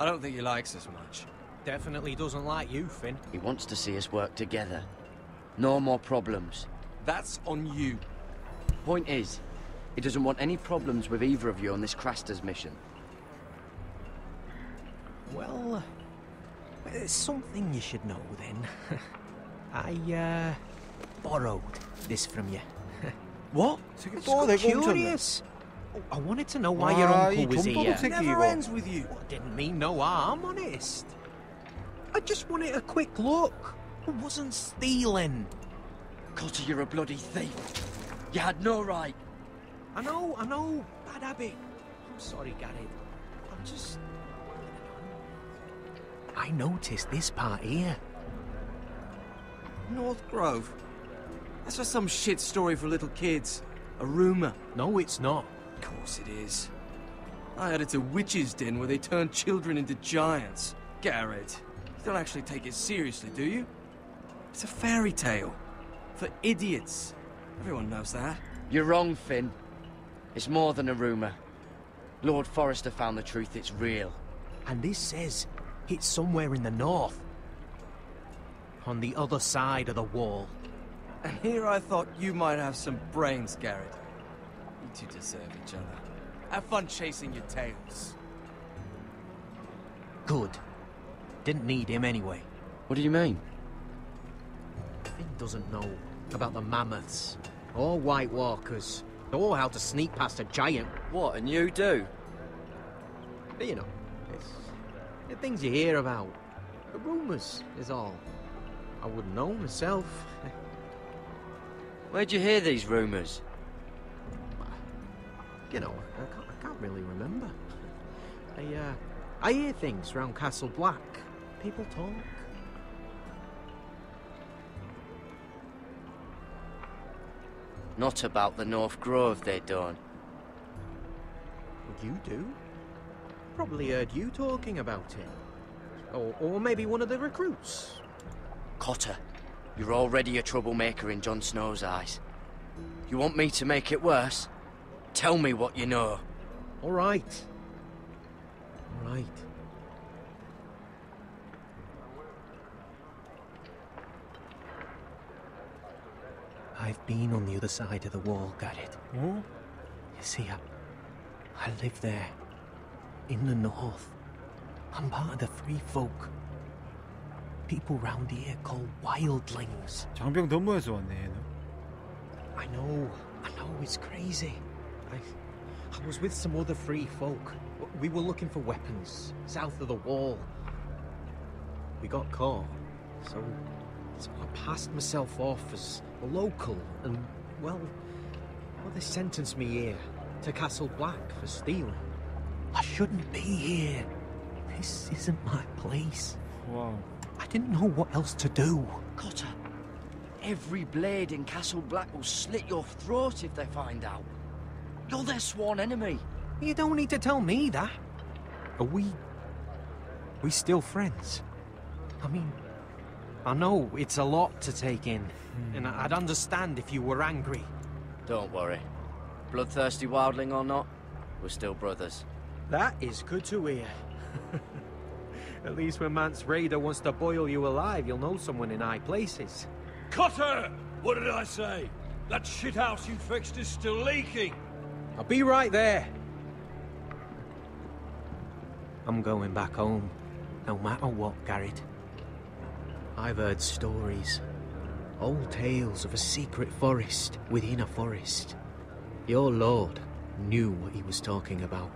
Speaker 5: I don't think he likes us much.
Speaker 8: Definitely doesn't like you, Finn.
Speaker 10: He wants to see us work together. No more problems.
Speaker 5: That's on you.
Speaker 10: Point is, he doesn't want any problems with either of you on this Craster's mission.
Speaker 8: Well, there's something you should know then. I borrowed this from you.
Speaker 5: What?
Speaker 8: It's curious. I wanted to know why your uncle was here.
Speaker 5: Never ends with you.
Speaker 8: I didn't mean no harm, honest. I just wanted a quick look. I wasn't stealing.
Speaker 10: Cotter, you're a bloody thief. You had no right.
Speaker 8: I know. Bad habit. I'm sorry, Garrett. I'm just... I noticed this part here.
Speaker 5: North Grove? That's just some shit story for little kids. A rumor.
Speaker 8: No, it's not.
Speaker 5: Of course it is. I heard it's a witch's den where they turn children into giants. Garrett, you don't actually take it seriously, do you? It's a fairy tale. For idiots. Everyone knows that.
Speaker 10: You're wrong, Finn. It's more than a rumor. Lord Forrester found the truth. It's real.
Speaker 8: And this says it's somewhere in the north. On the other side of the wall.
Speaker 5: And here I thought you might have some brains, Garrett. You two deserve each other. Have fun chasing your tails.
Speaker 8: Good. Didn't need him anyway.
Speaker 10: What do you mean?
Speaker 8: Finn doesn't know about the mammoths, or White Walkers, or how to sneak past a giant.
Speaker 10: What, and you do?
Speaker 8: But you know, it's the things you hear about. The rumours is all. I wouldn't know myself.
Speaker 10: Where'd you hear these rumours?
Speaker 8: You know, I can't really remember. I hear things around Castle Black. People talk.
Speaker 10: Not about the North Grove, they don't.
Speaker 8: You do? Probably heard you talking about it. Or maybe one of the recruits.
Speaker 10: Cotter, you're already a troublemaker in Jon Snow's eyes. You want me to make it worse? Tell me what you know.
Speaker 8: All right. I've been on the other side of the wall, Garrett.
Speaker 1: Oh?
Speaker 8: You see, I live there, in the north. I'm part of the Free Folk. People round here call wildlings.
Speaker 1: 장병 덤보에서 왔네, 얘는.
Speaker 8: I know, it's crazy. I was with some other Free Folk. We were looking for weapons, south of the wall. We got caught, so I passed myself off as a local, and, well, they sentenced me here, to Castle Black, for stealing. I shouldn't be here. This isn't my place.
Speaker 1: Wow.
Speaker 8: I didn't know what else to do.
Speaker 10: Cotter, every blade in Castle Black will slit your throat if they find out. You're their sworn enemy.
Speaker 8: You don't need to tell me that. Are we still friends? I mean, I know it's a lot to take in, and I'd understand if you were angry.
Speaker 10: Don't worry. Bloodthirsty wildling or not, we're still brothers.
Speaker 8: That is good to hear. At least when Mance Raider wants to boil you alive, you'll know someone in high places.
Speaker 12: Cotter! What did I say? That shithouse you fixed is still leaking.
Speaker 8: I'll be right there. I'm going back home, no matter what, Garrett. I've heard stories. Old tales of a secret forest within a forest. Your lord knew what he was talking about.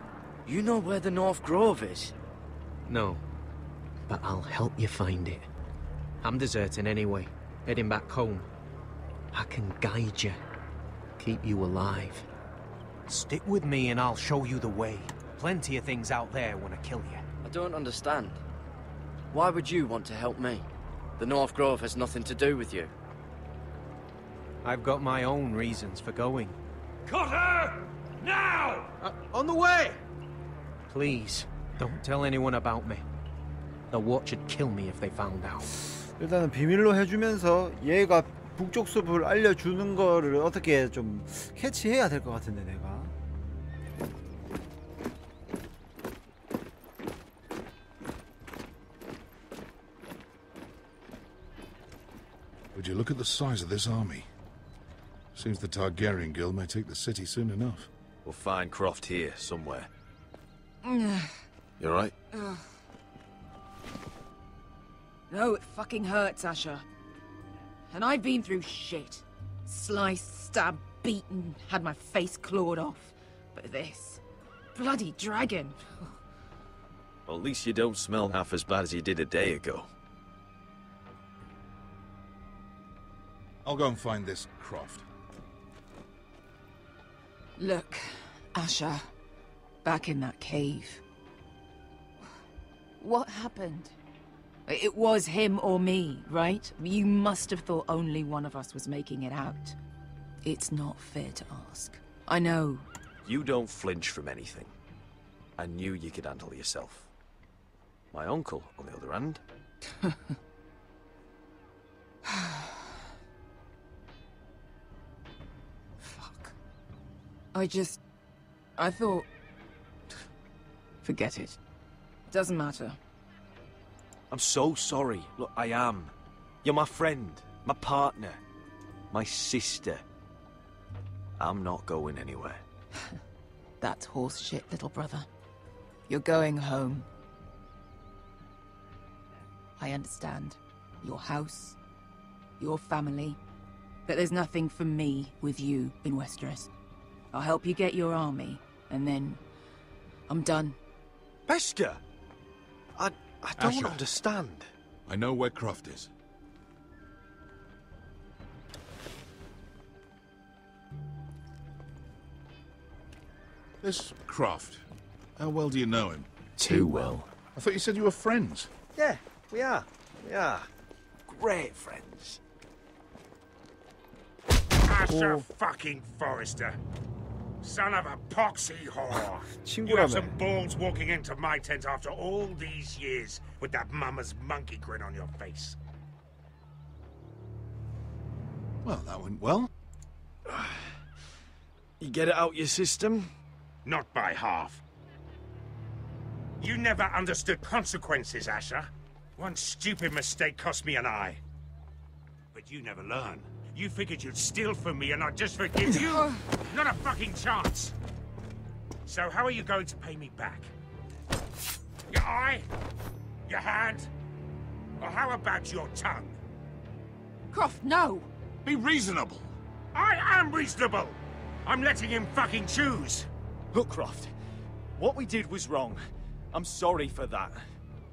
Speaker 10: You know where the North Grove is?
Speaker 8: No, but I'll help you find it. I'm deserting anyway, heading back home. I can guide you, keep you alive. Stick with me and I'll show you the way. Plenty of things out there want to kill you.
Speaker 10: I don't understand. Why would you want to help me? The North Grove has nothing to do with you.
Speaker 8: I've got my own reasons for going.
Speaker 12: Cotter! Now!
Speaker 8: On the way! Please, don't tell anyone about me. The Watch would kill me if they found out.
Speaker 1: 일단은 비밀로 해주면서 얘가 북쪽 숲을 알려주는 거를 어떻게 좀 캐치해야 될 것 같은데 내가.
Speaker 4: Would you look at the size of this army? Seems the Targaryen Guild may take the city soon enough.
Speaker 19: We'll find Croft here, somewhere. You alright?
Speaker 6: No, it fucking hurts, Asher. And I've been through shit. Sliced, stabbed, beaten, had my face clawed off. But this... bloody dragon.
Speaker 19: Well, at least you don't smell half as bad as you did a day ago.
Speaker 4: I'll go and find this Croft.
Speaker 6: Look, Asher. Back in that cave. What happened? It was him or me, right? You must have thought only one of us was making it out. It's not fair to ask. I know.
Speaker 19: You don't flinch from anything. I knew you could handle yourself. My uncle, on the other hand...
Speaker 6: Fuck. I thought... Forget it. Doesn't matter.
Speaker 19: I'm so sorry. Look, I am. You're my friend, my partner, my sister. I'm not going anywhere.
Speaker 6: That's horse shit, little brother. You're going home. I understand. Your house, your family. But there's nothing for me with you in Westeros. I'll help you get your army, and then... I'm done.
Speaker 19: Beskha! I don't
Speaker 4: Asher.
Speaker 19: understand.
Speaker 4: I know where Croft is. This Croft, how well do you know him?
Speaker 19: Too well.
Speaker 4: I thought you said you were friends.
Speaker 19: Yeah, we are. We are. Great friends.
Speaker 20: Asher fucking Forrester. Son of a poxy whore. You have some balls walking into my tent after all these years with that mama's monkey grin on your face.
Speaker 4: Well, that went well.
Speaker 19: You get it out your system?
Speaker 20: Not by half. You never understood consequences, Asher. One stupid mistake cost me an eye. But you never learn. You figured you'd steal from me and I'd just forgive you? Not a fucking chance. So how are you going to pay me back? Your eye? Your hand? Or how about your tongue?
Speaker 6: Croft, no!
Speaker 21: Be reasonable.
Speaker 20: I am reasonable! I'm letting him fucking choose.
Speaker 19: Look, Croft, what we did was wrong. I'm sorry for that.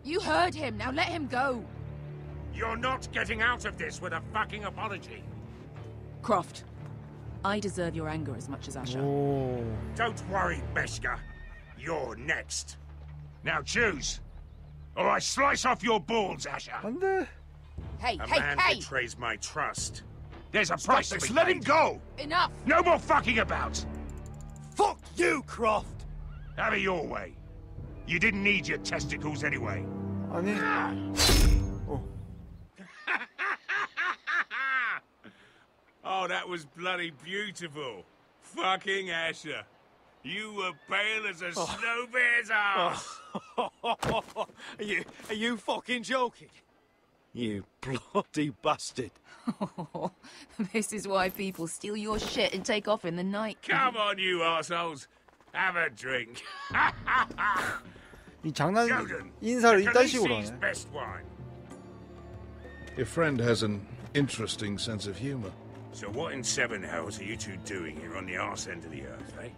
Speaker 6: You heard him, now let him go!
Speaker 20: You're not getting out of this with a fucking apology.
Speaker 6: Croft, I deserve your anger as much as Asher.
Speaker 1: Oh.
Speaker 20: Don't worry, Beskha. You're next. Now choose, or I slice off your balls, Asher.
Speaker 6: Hey,
Speaker 20: A
Speaker 6: hey,
Speaker 20: man
Speaker 6: hey!
Speaker 20: betrays my trust. There's a
Speaker 21: Stop
Speaker 20: price to
Speaker 21: this,
Speaker 20: be
Speaker 21: let
Speaker 20: paid.
Speaker 21: him go!
Speaker 6: Enough!
Speaker 20: No more fucking about!
Speaker 19: Fuck you, Croft!
Speaker 20: Have it your way. You didn't need your testicles anyway.
Speaker 1: 아니.
Speaker 20: Oh, that was bloody beautiful. Fucking Asher. You were pale as a snow bear's ass.
Speaker 19: Are you fucking joking? You bloody bastard.
Speaker 6: This is why people steal your shit and take off in the night.
Speaker 20: Come on, you assholes. Have a drink.
Speaker 1: 이 장난
Speaker 20: Jordan,
Speaker 1: 인사를
Speaker 20: the
Speaker 1: 이딴 식으로
Speaker 20: Khaleesi's
Speaker 1: 하네.
Speaker 20: best wine.
Speaker 4: Your friend has an interesting sense of humor.
Speaker 20: So what in seven hells are you two doing here on the arse end of the earth, eh?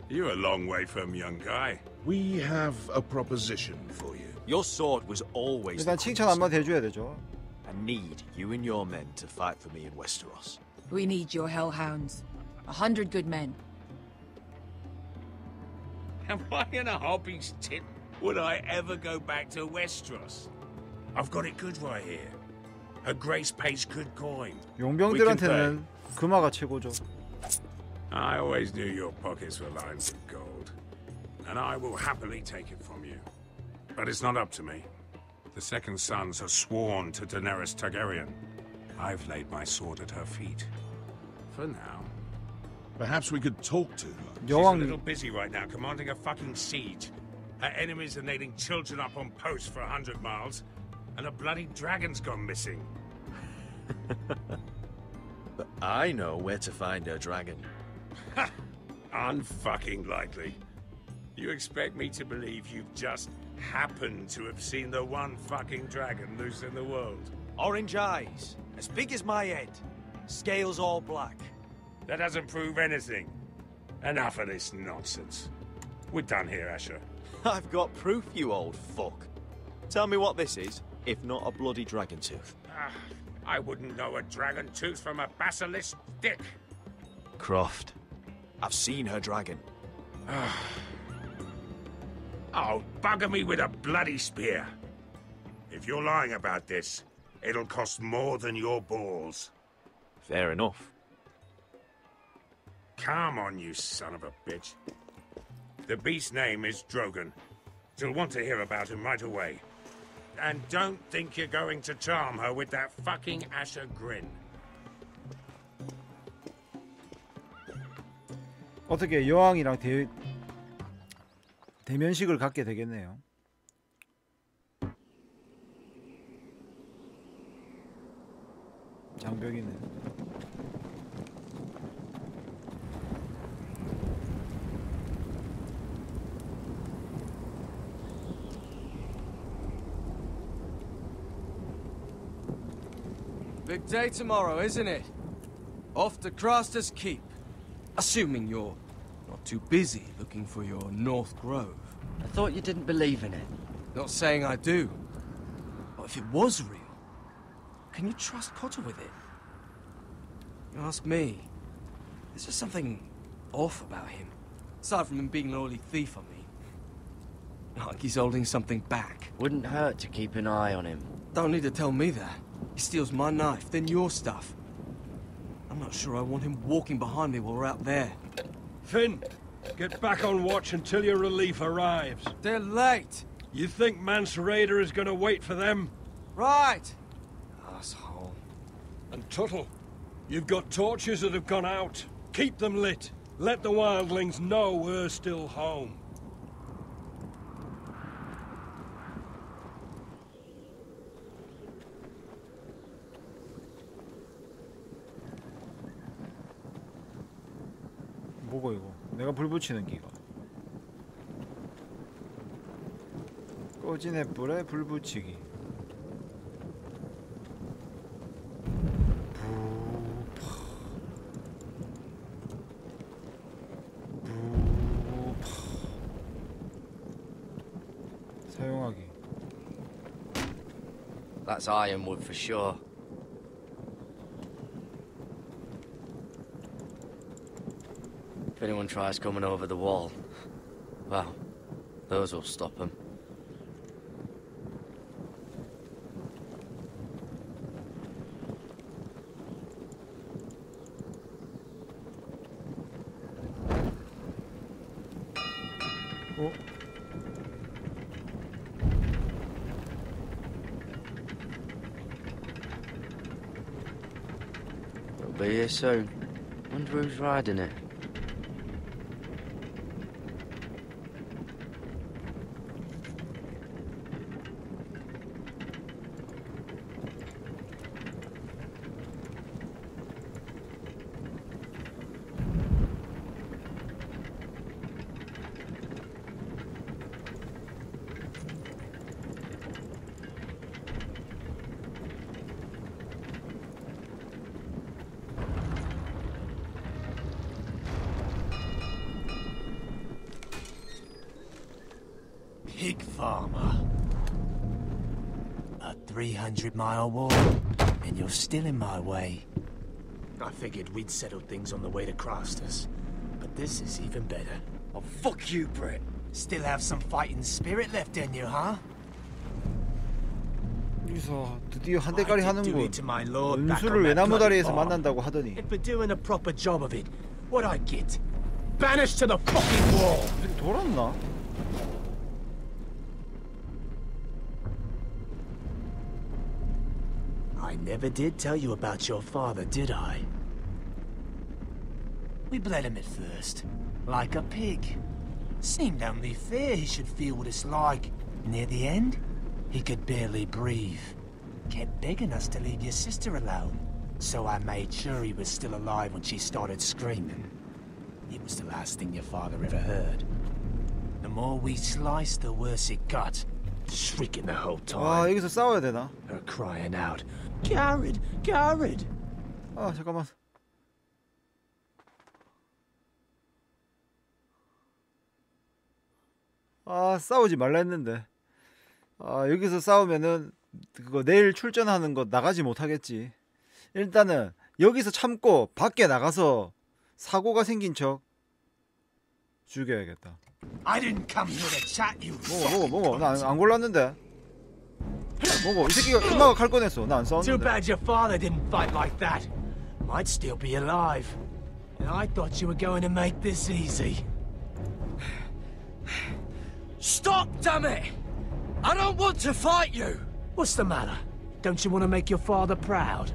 Speaker 20: You're a long way from, young guy.
Speaker 4: We have a proposition for you.
Speaker 19: Your sword was always
Speaker 1: 일단
Speaker 19: the
Speaker 1: 칭찬 한마디 해줘야 되죠.
Speaker 19: I need you and your men to fight for me in Westeros.
Speaker 6: We need your hellhounds. 100 good men.
Speaker 20: Am I in a hobby's tit? Would I ever go back to Westeros? I've got it good right here. Her Grace pays good coin.
Speaker 1: 용병들한테는 금화가 최고죠.
Speaker 20: I always knew your pockets were lined with gold, and I will happily take it from you. But it's not up to me. The Second Sons are sworn to Daenerys Targaryen. I've laid my sword at her feet. For now.
Speaker 4: Perhaps we could talk to her.
Speaker 20: She's a little busy right now, commanding a fucking siege. Her enemies are nailing children up on posts for 100 miles, and a bloody dragon's gone missing.
Speaker 19: But I know where to find her dragon.
Speaker 20: Unfucking likely. You expect me to believe you've just happened to have seen the one fucking dragon loose in the world?
Speaker 19: Orange eyes, as big as my head, scales all black.
Speaker 20: That doesn't prove anything. Enough of this nonsense. We're done here, Asher.
Speaker 19: I've got proof, you old fuck. Tell me what this is, if not a bloody dragon tooth.
Speaker 20: I wouldn't know a dragon tooth from a basilisk dick.
Speaker 19: Croft, I've seen her dragon.
Speaker 20: Oh, bugger me with a bloody spear. If you're lying about this, it'll cost more than your balls.
Speaker 19: Fair enough.
Speaker 20: Come on, you son of a bitch. The beast's name is Drogon. She'll want to hear about him right away. And don't think you're going to charm her with that fucking Asher grin.
Speaker 1: 어떻게 여왕이랑 대면식을 갖게 되겠네요. 장벽이네.
Speaker 5: Big day tomorrow, isn't it? Off to Craster's Keep. Assuming you're not too busy looking for your North Grove.
Speaker 10: I thought you didn't believe in it.
Speaker 5: Not saying I do. But if it was real, can you trust Cotter with it? You ask me. There's just something off about him. Aside from him being an oily thief on me. Like he's holding something back.
Speaker 10: Wouldn't hurt to keep an eye on him.
Speaker 5: Don't need to tell me that. He steals my knife, then your stuff. I'm not sure I want him walking behind me while we're out there.
Speaker 12: Finn, get back on watch until your relief arrives.
Speaker 5: They're late.
Speaker 12: You think Mance Rayder is going to wait for them?
Speaker 5: Right. Asshole.
Speaker 12: And Tuttle, you've got torches that have gone out. Keep them lit. Let the wildlings know we're still home.
Speaker 1: 뭐고 이거? 내가 불 붙이는 기가. 꺼진 횃불에 불 붙이기. 사용하기.
Speaker 10: That's ironwood for sure. If anyone tries coming over the wall, well, those will stop them.
Speaker 1: 어?
Speaker 10: It'll be here soon. Wonder who's riding it.
Speaker 9: Pig farmer. A 300-mile walk, and you're still in my way. I figured we'd settled things on the way to Crasters, but this is even better. Oh, fuck you, Brett. Still have some fighting spirit left in you, huh?
Speaker 1: 여기서 드디어 한 대가리 하는군. 은수를 외나무다리에서 만난다고 하더니.
Speaker 9: And for doing a proper job of it, what I get? Banished to the fucking wall.
Speaker 1: 돌았나?
Speaker 9: I never did tell you about your father, did I? We bled him at first, like a pig. Seemed only fair he should feel what it's like. Near the end, he could barely breathe. Kept begging us to leave your sister alone. So I made sure he was still alive when she started screaming. It was the last thing your father ever heard. The more we sliced, the worse it got. Shrieking the whole time.
Speaker 1: 와, 여기서 싸워야 되나?
Speaker 9: Her crying out, Garrett! Garrett!
Speaker 1: 아, 잠깐만. 아, 싸우지 말라 했는데. 아, 여기서 싸우면은 그거 내일 출전하는 거 나가지 못하겠지. 일단은 여기서 참고 밖에 나가서 사고가 생긴 척 죽여야겠다.
Speaker 9: I didn't come here to chat, you.
Speaker 1: 뭐고? 나 안 골랐는데. 뭐고? 이 새끼가 이마가 칼 꺼냈어. 나 안 싸웠는데.
Speaker 9: Too bad your father didn't fight like that. Might still be alive. And I thought you were going to make this easy. Stop, damn it! I don't want to fight you! What's the matter? Don't you want to make your father proud?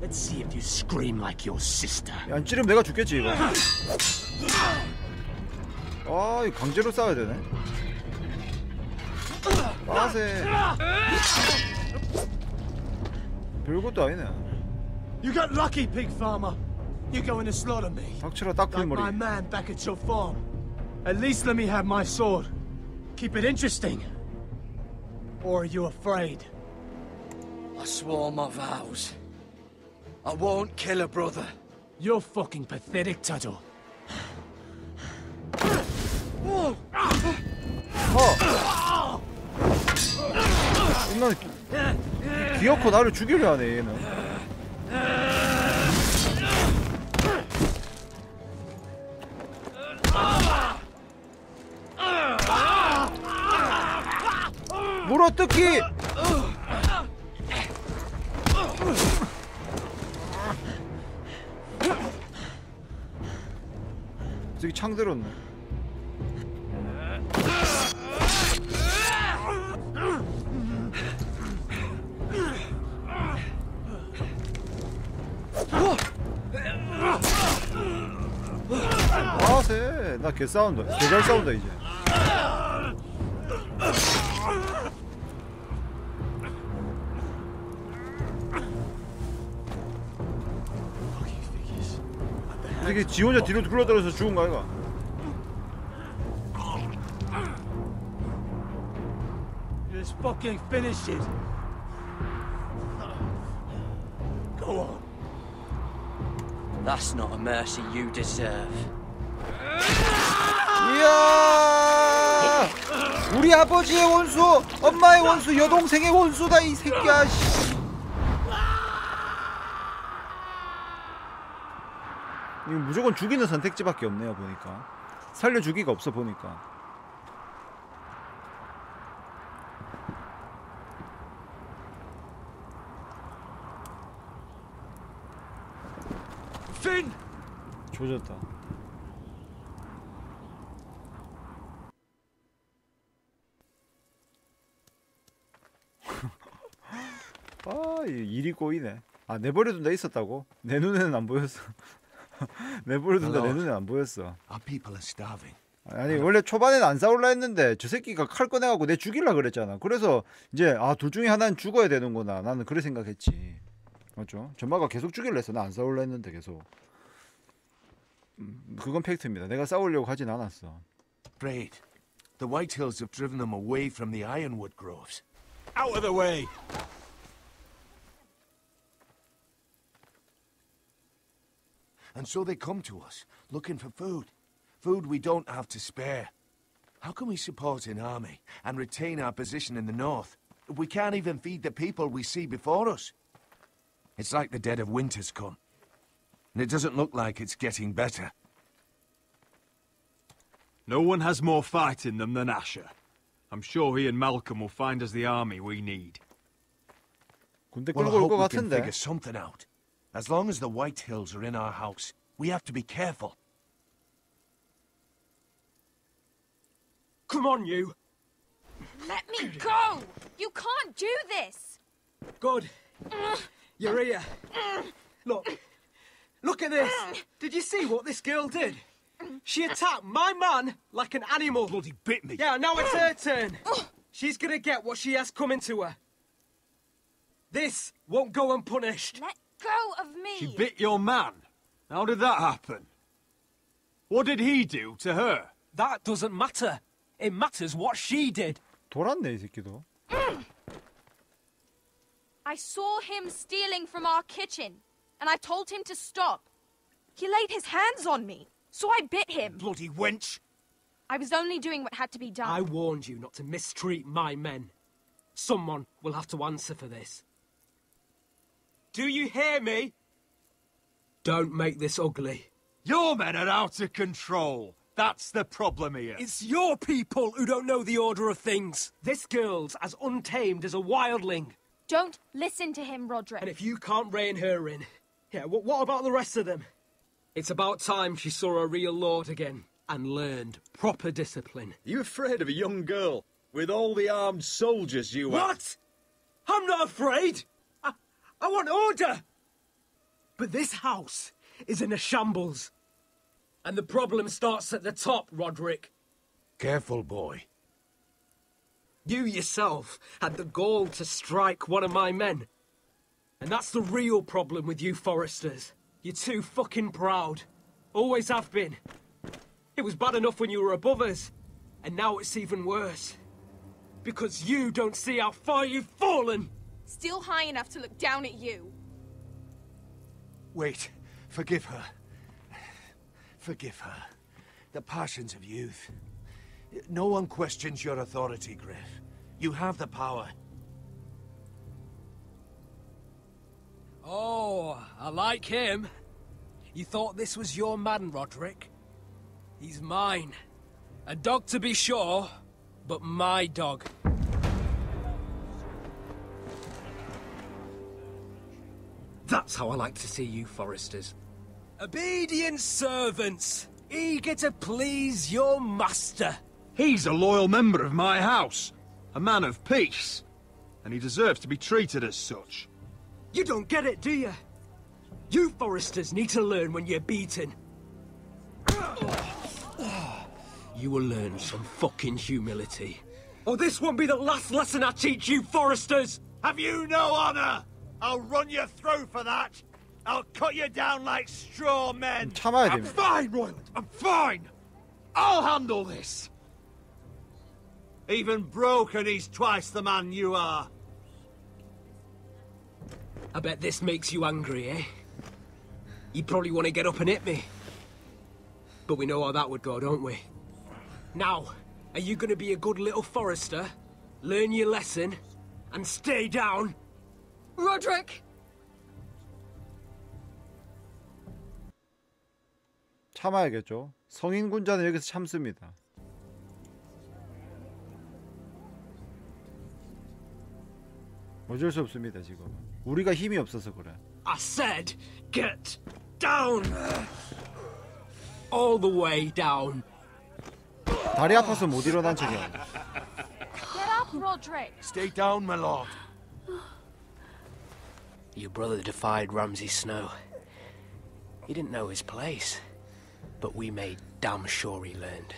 Speaker 9: Let's see if you scream like your sister.
Speaker 1: 안 찌르면 내가 죽겠지 이거. 아, 이거 강제로 싸워야 되네. 빠세. 별것도 아니네.
Speaker 9: You got lucky, pig farmer. You're going to slaughter me.
Speaker 1: 닥치라 딱
Speaker 9: Like
Speaker 1: 풀머리.
Speaker 9: my man back at your farm. At least let me have my sword. Keep it interesting. Or are you afraid?
Speaker 10: I swore my vows. I won't kill a brother.
Speaker 9: You're fucking pathetic, Tuttle.
Speaker 1: 인간 귀엽고 나를 죽이려 하네 얘는. 물어뜯기. 저기 창 들었네. 아세, 나 개 싸운다. 개 잘 싸운다 이제. 어떻게 지 혼자 뒤로 굴러들어서 죽은 거 아이가?
Speaker 17: Just fucking finish it. Go on.
Speaker 10: That's not a mercy you deserve.
Speaker 1: 이야! 우리 아버지의 원수, 엄마의 원수, 여동생의 원수다 이 새끼야. 이거 무조건 죽이는 선택지밖에 없네요 보니까. 살려주기가 없어 보니까.
Speaker 17: Finn!
Speaker 1: 조졌다. 아, 일이 꼬이네. 아, 내버려둔다 있었다고? 내 눈에는 안 보였어. 내버려둔다 내 눈에 안 보였어.
Speaker 9: Our people are starving.
Speaker 1: 아니 원래 초반에는 안 싸울라 했는데 저 새끼가 칼 꺼내갖고 내 죽일라 그랬잖아. 그래서 이제 둘 중에 하나는 죽어야 되는구나. 나는 그래 생각했지. 맞죠? 전마가 계속 죽일라 했어. 나 안 싸울라 했는데 계속. 그건 팩트입니다. 내가 싸우려고 하진 않았어.
Speaker 9: Afraid. The Whitehills have driven them away from the ironwood groves.
Speaker 17: Out of the way!
Speaker 9: And so they come to us, looking for food. Food we don't have to spare. How can we support an army and retain our position in the north if we can't even feed the people we see before us? It's like the dead of winter's come. And it doesn't look like it's getting better.
Speaker 15: No one has more fight in them than Asher. I'm sure he and Malcolm will find us the army we need.
Speaker 9: Well, I hope we can figure something out. As long as the Whitehills are in our house, we have to be careful.
Speaker 5: Come on, you!
Speaker 18: Let me go! You can't do this!
Speaker 5: Good. You're here. Look at this! Did you see what this girl did? She attacked my man like an animal.
Speaker 15: Bloody bit me.
Speaker 5: Yeah, now it's her turn. She's gonna get what she has coming to her. This won't go unpunished.
Speaker 18: Let go of me!
Speaker 15: She bit your man? How did that happen? What did he do to her?
Speaker 5: That doesn't matter. It matters what she did.
Speaker 1: 돌았네 이 새끼도.
Speaker 18: I saw him stealing from our kitchen, and I told him to stop. He laid his hands on me, so I bit him.
Speaker 15: Bloody wench!
Speaker 18: I was only doing what had to be done.
Speaker 5: I warned you not to mistreat my men. Someone will have to answer for this. Do you hear me? Don't make this ugly.
Speaker 15: Your men are out of control. That's the problem here.
Speaker 5: It's your people who don't know the order of things. This girl's as untamed as a wildling.
Speaker 18: Don't listen to him, Roderick.
Speaker 5: And if you can't rein her in, yeah, what about the rest of them? It's about time she saw a real lord again and learned proper discipline.
Speaker 15: Are you afraid of a young girl with all the armed soldiers you have?
Speaker 5: What? I'm not afraid. I want order. But this house is in a shambles. And the problem starts at the top, Roderick.
Speaker 9: Careful, boy.
Speaker 5: You yourself had the gall to strike one of my men. And that's the real problem with you Foresters. You're too fucking proud. Always have been. It was bad enough when you were above us. And now it's even worse. Because you don't see how far you've fallen.
Speaker 18: Still high enough to look down at you.
Speaker 9: Wait. Forgive her. Forgive her. The passions of youth. No one questions your authority, Griff. You have the power.
Speaker 5: Oh, I like him. You thought this was your man, Roderick? He's mine. A dog to be sure, but my dog. That's how I like to see you, Foresters. Obedient servants, eager to please your master.
Speaker 15: He's a loyal member of my house, a man of peace, and he deserves to be treated as such.
Speaker 5: You don't get it, do you? You Foresters need to learn when you're beaten. You will learn some fucking humility. Or this won't be the last lesson I teach you Foresters!
Speaker 15: Have you no honor? I'll run you through for that!
Speaker 19: I'll cut you down like straw men.
Speaker 1: 참아야
Speaker 15: I'm
Speaker 1: 됩니다.
Speaker 15: fine, Royland. I'm fine. I'll handle this.
Speaker 19: Even broken, he's twice the man you are.
Speaker 16: I bet this makes you angry, eh? You probably want to get up and hit me. But we know how that would go, don't we? Now, are you going to be a good little Forester, learn your lesson, and stay down?
Speaker 11: Roderick!
Speaker 1: 참아야겠죠. 성인 군자는 여기서 참습니다. 어쩔 수 없습니다, 지금. 우리가 힘이 없어서 그래.
Speaker 16: I said, get down! All the way down.
Speaker 1: 다리 아파서 못 일어난 척이야.
Speaker 18: Get up, Roderick!
Speaker 19: Stay down, my lord.
Speaker 16: Your brother defied Ramsay Snow. He didn't know his place, but we made damn sure he learned.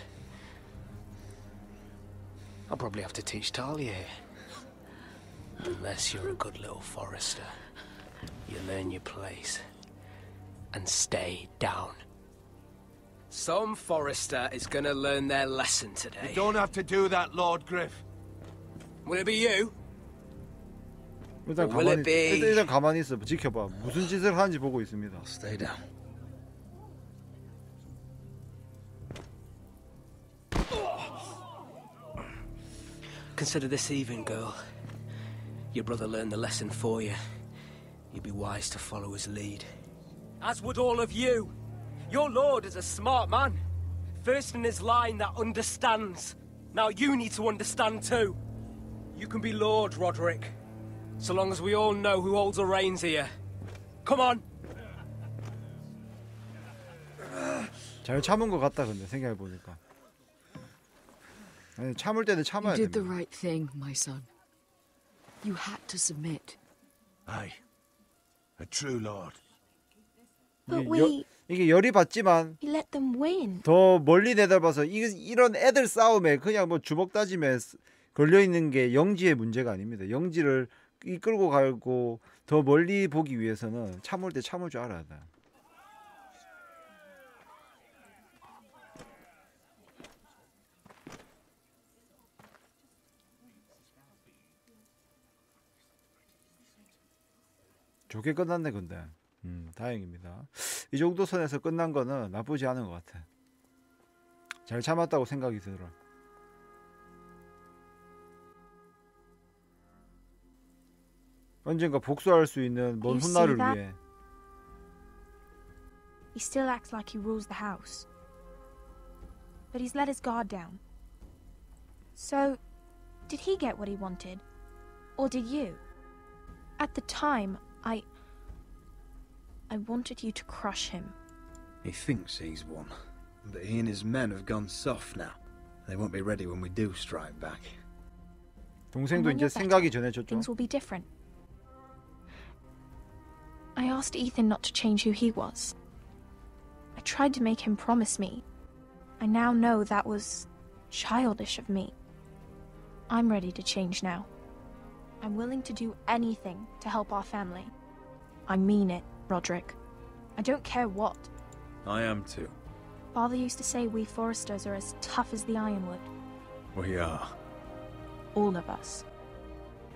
Speaker 16: I'll probably have to teach Talia here. Unless you're a good little Forester. You learn your place and stay down. Some Forester is gonna learn their lesson today.
Speaker 19: You don't have to do that, Lord Griff.
Speaker 16: Will it be you?
Speaker 1: 일단 가만히 일단 가만히 있어. 지켜봐. 무슨 짓을 하는지 보고 있습니다.
Speaker 13: Stay down.
Speaker 16: Consider this even, girl. Your brother learned the lesson for you. You'd be wise to follow his lead. As would all of you. Your lord is a smart man. First in his line that understands. Now you need to understand too. You can be Lord, Roderick. So long as we all know who holds the reins here. Come on.
Speaker 1: 잘 참은 것 같다 근데 생각해 보니까. 아니, 참을 때는 참아야 돼.
Speaker 11: You did the right thing, my son. You had to submit.
Speaker 7: Aye, a true lord.
Speaker 1: 이게 열이 받지만
Speaker 22: We let them win.
Speaker 1: 더 멀리 내다봐서 이런 애들 싸움에 그냥 뭐 주먹 다짐에 걸려 있는 게 영지의 문제가 아닙니다. 영지를 이끌고 가고 더 멀리 보기 위해서는 참을 때 참을 줄 알아야 돼. 좋게 끝났네 근데. 다행입니다. 이 정도 선에서 끝난 거는 나쁘지 않은 것 같아. 잘 참았다고 생각이 들어. 언젠가 복수할 수 있는 먼 훗날을 위해.
Speaker 22: He still acts like he rules the house. But he's let his guard down. So, did he get what he wanted? Or did you? At the time, I wanted you to crush him.
Speaker 13: He thinks he's won, but he and his men have gone soft now. They won't be ready when we do strike back.
Speaker 1: 동생도 이제 생각이 전해졌죠.
Speaker 22: Things will be different. I asked Ethan not to change who he was. I tried to make him promise me. I now know that was childish of me. I'm ready to change now. I'm willing to do anything to help our family. I mean it, Roderick. I don't care what.
Speaker 13: I am too.
Speaker 22: Father used to say we Foresters are as tough as the ironwood.
Speaker 13: We are.
Speaker 22: All of us.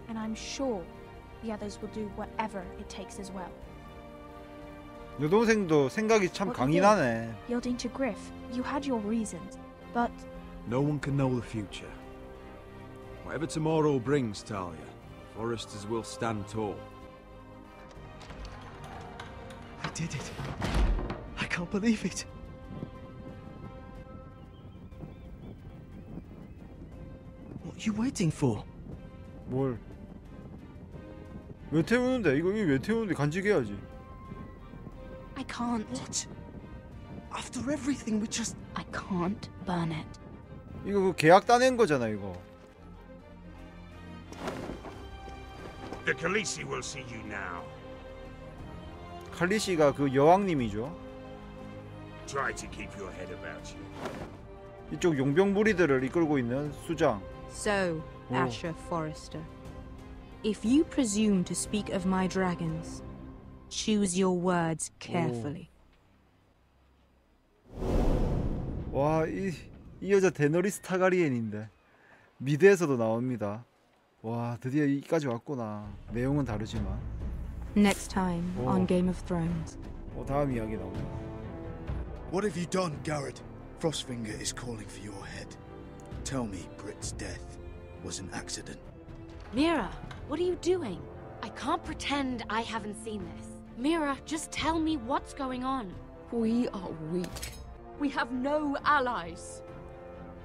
Speaker 22: And I'm sure the others will do whatever it takes as well.
Speaker 1: 여동생도 생각이 참 강인하네.
Speaker 22: Yielding to Griff, you had your reasons, but...
Speaker 14: No one can know the future. Whatever tomorrow brings, Talia, Foresters will stand tall.
Speaker 8: I did it. I can't believe it. What are you waiting for?
Speaker 1: 뭘? 왜 태우는데? 이거 왜 태우는데? 간직해야지.
Speaker 22: I can't.
Speaker 8: What? After everything we just...
Speaker 22: I can't burn it.
Speaker 1: 이거 그 계약 따낸 거잖아 이거.
Speaker 20: The Khaleesi will see you now.
Speaker 1: 칼리시가 그 여왕님이죠.
Speaker 20: Try to keep your head about you.
Speaker 1: 이쪽 용병 무리들을 이끌고 있는 수장.
Speaker 23: So, Asher Forrester, if you presume to speak of my dragons,
Speaker 2: Choose your words carefully.
Speaker 1: 와, 이 여자 데너리스 타가리엔인데 미드에서도 나옵니다. 와, 드디어 여기까지 왔구나. 내용은 다르지만.
Speaker 2: Next time on Game of Thrones.
Speaker 1: 다음 이야기 나오네.
Speaker 13: What have you done, Garrett? Frostfinger is calling for your head. Tell me Britt's death was an accident.
Speaker 3: Mira, what are you doing? I can't pretend I haven't seen this. Mira, just tell me what's going on.
Speaker 11: We are weak. We have no allies.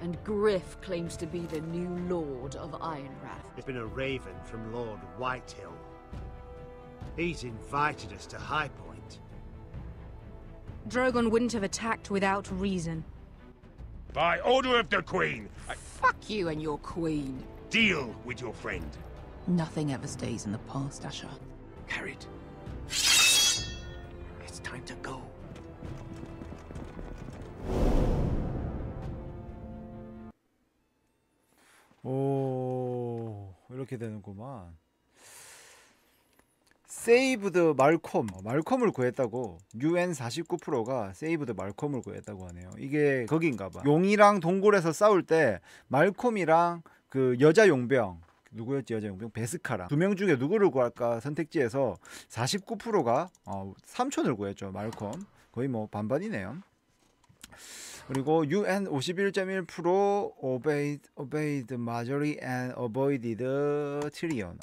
Speaker 11: And Griff claims to be the new Lord of Ironrath.
Speaker 23: There's been a raven from Lord Whitehill. He's invited us to High Point.
Speaker 2: Drogon wouldn't have attacked without reason.
Speaker 20: By order of the Queen.
Speaker 6: Fuck you and your queen.
Speaker 20: Deal with your friend.
Speaker 6: Nothing ever stays in the past, Asher.
Speaker 19: Carried. It's time to go.
Speaker 1: 오, 이렇게 되는구만. 세이브드 말콤을 구했다고. UN 49%가 세이브드 말콤을 구했다고 하네요. 이게 거긴가봐. 용이랑 동굴에서 싸울 때 말콤이랑 그 여자 용병, 누구였지? 여자 용병 베스카랑 두 명 중에 누구를 구할까 선택지에서 49%가 삼촌을 구했죠. 말콤. 거의 뭐 반반이네요. 그리고 UN 51.1% obeyed majority and avoided Tyrion.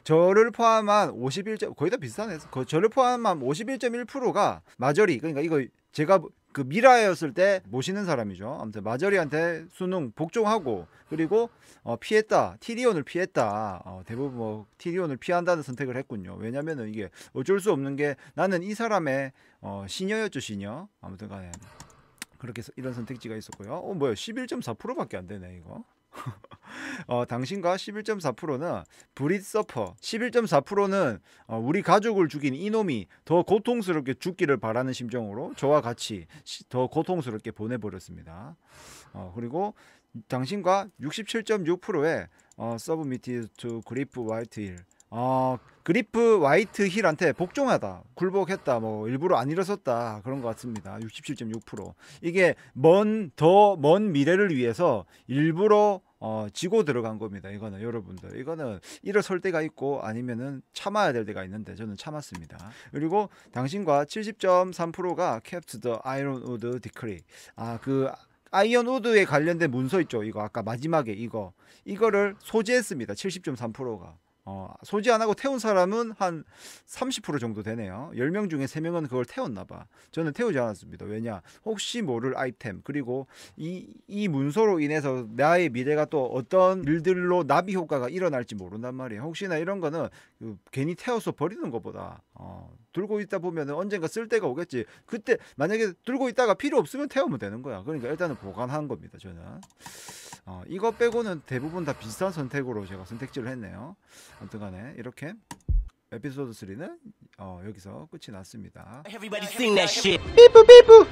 Speaker 1: 저를 포함한 51. 거의 다 비슷하네. 저를 포함한 51.1%가 마저리. 그러니까 이거 제가 그 미라였을 때 모시는 사람이죠. 아무튼 마저리한테 순응 복종하고 그리고 피했다. 티리온을 피했다. 대부분 뭐 티리온을 피한다는 선택을 했군요. 왜냐면은 이게 어쩔 수 없는 게 나는 이 사람의 시녀였죠, 시녀. 아무튼 간에 그렇게 이런 선택지가 있었고요. 뭐야 11.4%밖에 안 되네 이거. 당신과 11.4%는 브릿 서퍼. 11.4%는 우리 가족을 죽인 이놈이 더 고통스럽게 죽기를 바라는 심정으로 저와 같이 더 고통스럽게 보내버렸습니다. 그리고 당신과 67.6%의 서브미티드 투 그리프 화이트힐. 그리프 화이트힐한테 복종하다, 굴복했다, 뭐 일부러 안 일어섰다 그런 것 같습니다. 67.6%. 이게 더 먼 미래를 위해서 일부러 지고 들어간 겁니다. 이거는 여러분들, 이거는 일어설 때가 있고 아니면은 참아야 될 때가 있는데 저는 참았습니다. 그리고 당신과 70.3%가 kept the ironwood decree. 그 아이언우드에 관련된 문서 있죠. 이거 아까 마지막에 이거를 소지했습니다. 70.3%가. 소지 안 하고 태운 사람은 한 30% 정도 되네요. 10명 중에 3명은 그걸 태웠나봐. 저는 태우지 않았습니다. 왜냐? 혹시 모를 아이템, 그리고 이 문서로 인해서 나의 미래가 또 어떤 일들로 나비 효과가 일어날지 모른단 말이에요. 혹시나 이런 거는 괜히 태워서 버리는 것보다 들고 있다 보면 언젠가 쓸 때가 오겠지. 그때 만약에 들고 있다가 필요 없으면 태우면 되는 거야. 그러니까 일단은 보관한 겁니다. 저는 이거 빼고는 대부분 다 비슷한 선택으로 제가 선택지를 했네요. 아무튼 간에 이렇게 에피소드 3는 여기서 끝이 났습니다.
Speaker 16: Everybody sing that shit.
Speaker 1: 삐뿌 삐뿌.